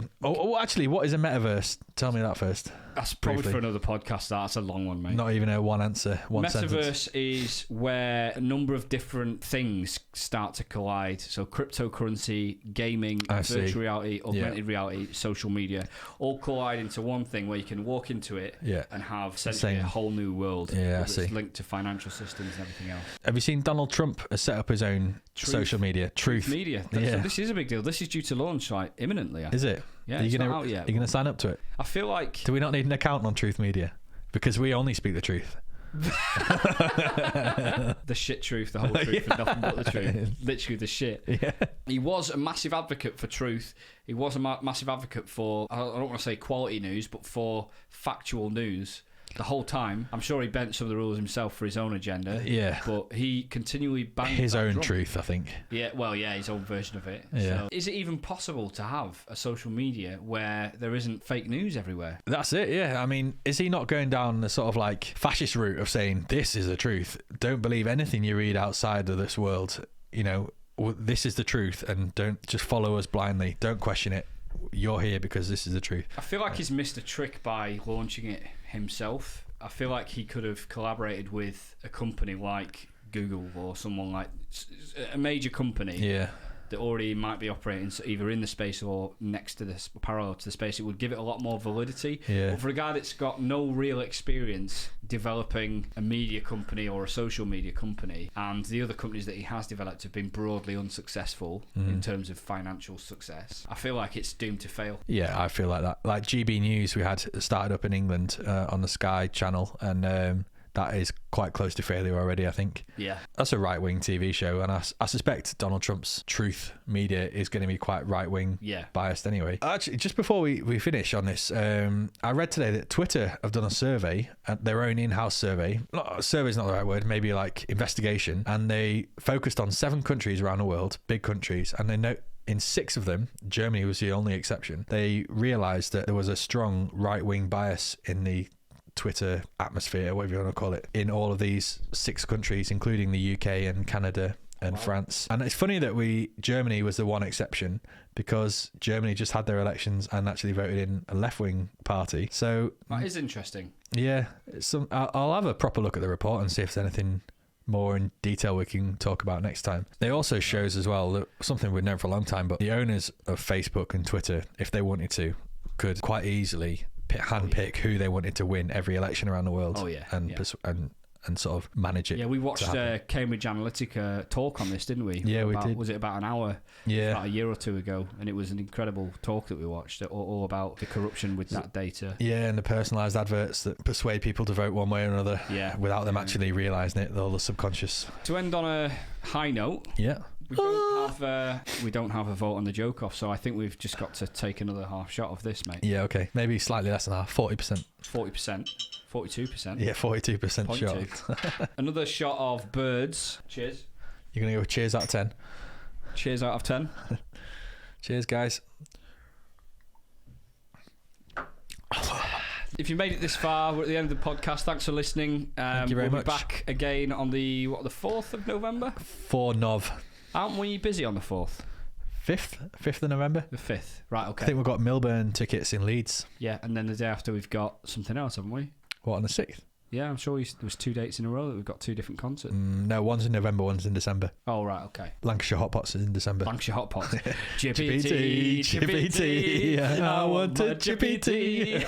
Actually, what is a metaverse? Tell me that first. That's probably for another podcast. That's a long one, mate. Not even a one answer. Metaverse is where a number of different things start to collide. So cryptocurrency, gaming, virtual reality, augmented reality, social media, all collide into one thing where you can walk into it and have essentially a whole new world. Yeah, I see. It's linked to financial systems and everything else. Have you seen Donald Trump has set up his own social media? Truth Media. This is a big deal. This is due to launch imminently. Is it? Yeah, it's not out yet. Are you going to sign up to it? I feel like... Do we not need an account on Truth Media? Because we only speak the truth. The shit truth, the whole truth, and nothing but the truth. Literally the shit. Yeah. He was a massive advocate for truth. He was a massive advocate for, I don't want to say quality news, but for factual news. The whole time. I'm sure he bent some of the rules himself for his own agenda. Yeah. But he continually banged his own truth, I think. Yeah, well, yeah, his own version of it. Yeah. So, is it even possible to have a social media where there isn't fake news everywhere? That's it, yeah. I mean, is he not going down the sort of like fascist route of saying, this is the truth, don't believe anything you read outside of this world, you know, this is the truth, and don't just follow us blindly, don't question it. You're here because this is the truth. I feel like he's missed a trick by launching it himself. I feel like he could have collaborated with a company like Google or someone like a major company that already might be operating either in the space or next to this, parallel to the space. It would give it a lot more validity. But for a guy that's got no real experience developing a media company or a social media company, and the other companies that he has developed have been broadly unsuccessful in terms of financial success, I feel like it's doomed to fail. Yeah, I feel like that. Like GB News, we had started up in England on the Sky channel, and that is quite close to failure already, I think. Yeah. That's a right-wing TV show, and I suspect Donald Trump's Truth Media is going to be quite right-wing biased anyway. Actually, just before we finish on this, I read today that Twitter have done a survey, their own in-house survey. Survey's not the right word, maybe like investigation, and they focused on 7 countries around the world, big countries, and they note in 6 of them, Germany was the only exception, they realised that there was a strong right-wing bias in the Twitter atmosphere, whatever you want to call it, in all of these 6 countries, including the UK and Canada and France. And it's funny that Germany was the one exception, because Germany just had their elections and actually voted in a left-wing party. So that is interesting. Yeah, I'll have a proper look at the report and see if there's anything more in detail we can talk about next time. It also shows as well that something we've known for a long time, but the owners of Facebook and Twitter, if they wanted to, could quite easily handpick who they wanted to win every election around the world. And sort of manage it. Yeah, we watched Cambridge Analytica talk on this, didn't we? Yeah, we did. Was it about an hour? Yeah, about a year or 2 ago, and it was an incredible talk that we watched, all about the corruption with that data. Yeah, and the personalised adverts that persuade people to vote one way or another. Yeah, without them actually realising it, all the subconscious. To end on a high note. Yeah. We don't have a vote on the joke off, so I think we've just got to take another half shot of this, mate. Yeah, okay. Maybe slightly less than half, 40%. 40%. 42%. Yeah, 42% shot. Another shot of birds. Cheers. You're going to go cheers out of 10? Cheers out of 10. Cheers, guys. If you made it this far, we're at the end of the podcast. Thanks for listening. Thank you very much. We'll be back again on the 4th of November? 4 Nov. Aren't we busy on the 4th? 5th of November. The 5th, right? Okay. I think we've got Milburn tickets in Leeds. Yeah, and then the day after we've got something else, haven't we? What, on the 6th? Yeah, I'm sure there was 2 dates in a row that we've got 2 different concerts. No, one's in November, one's in December. Oh, right, okay. Lancashire Hot Pots is in December. Lancashire Hot Pots. Chippy tea, I want a chippy tea.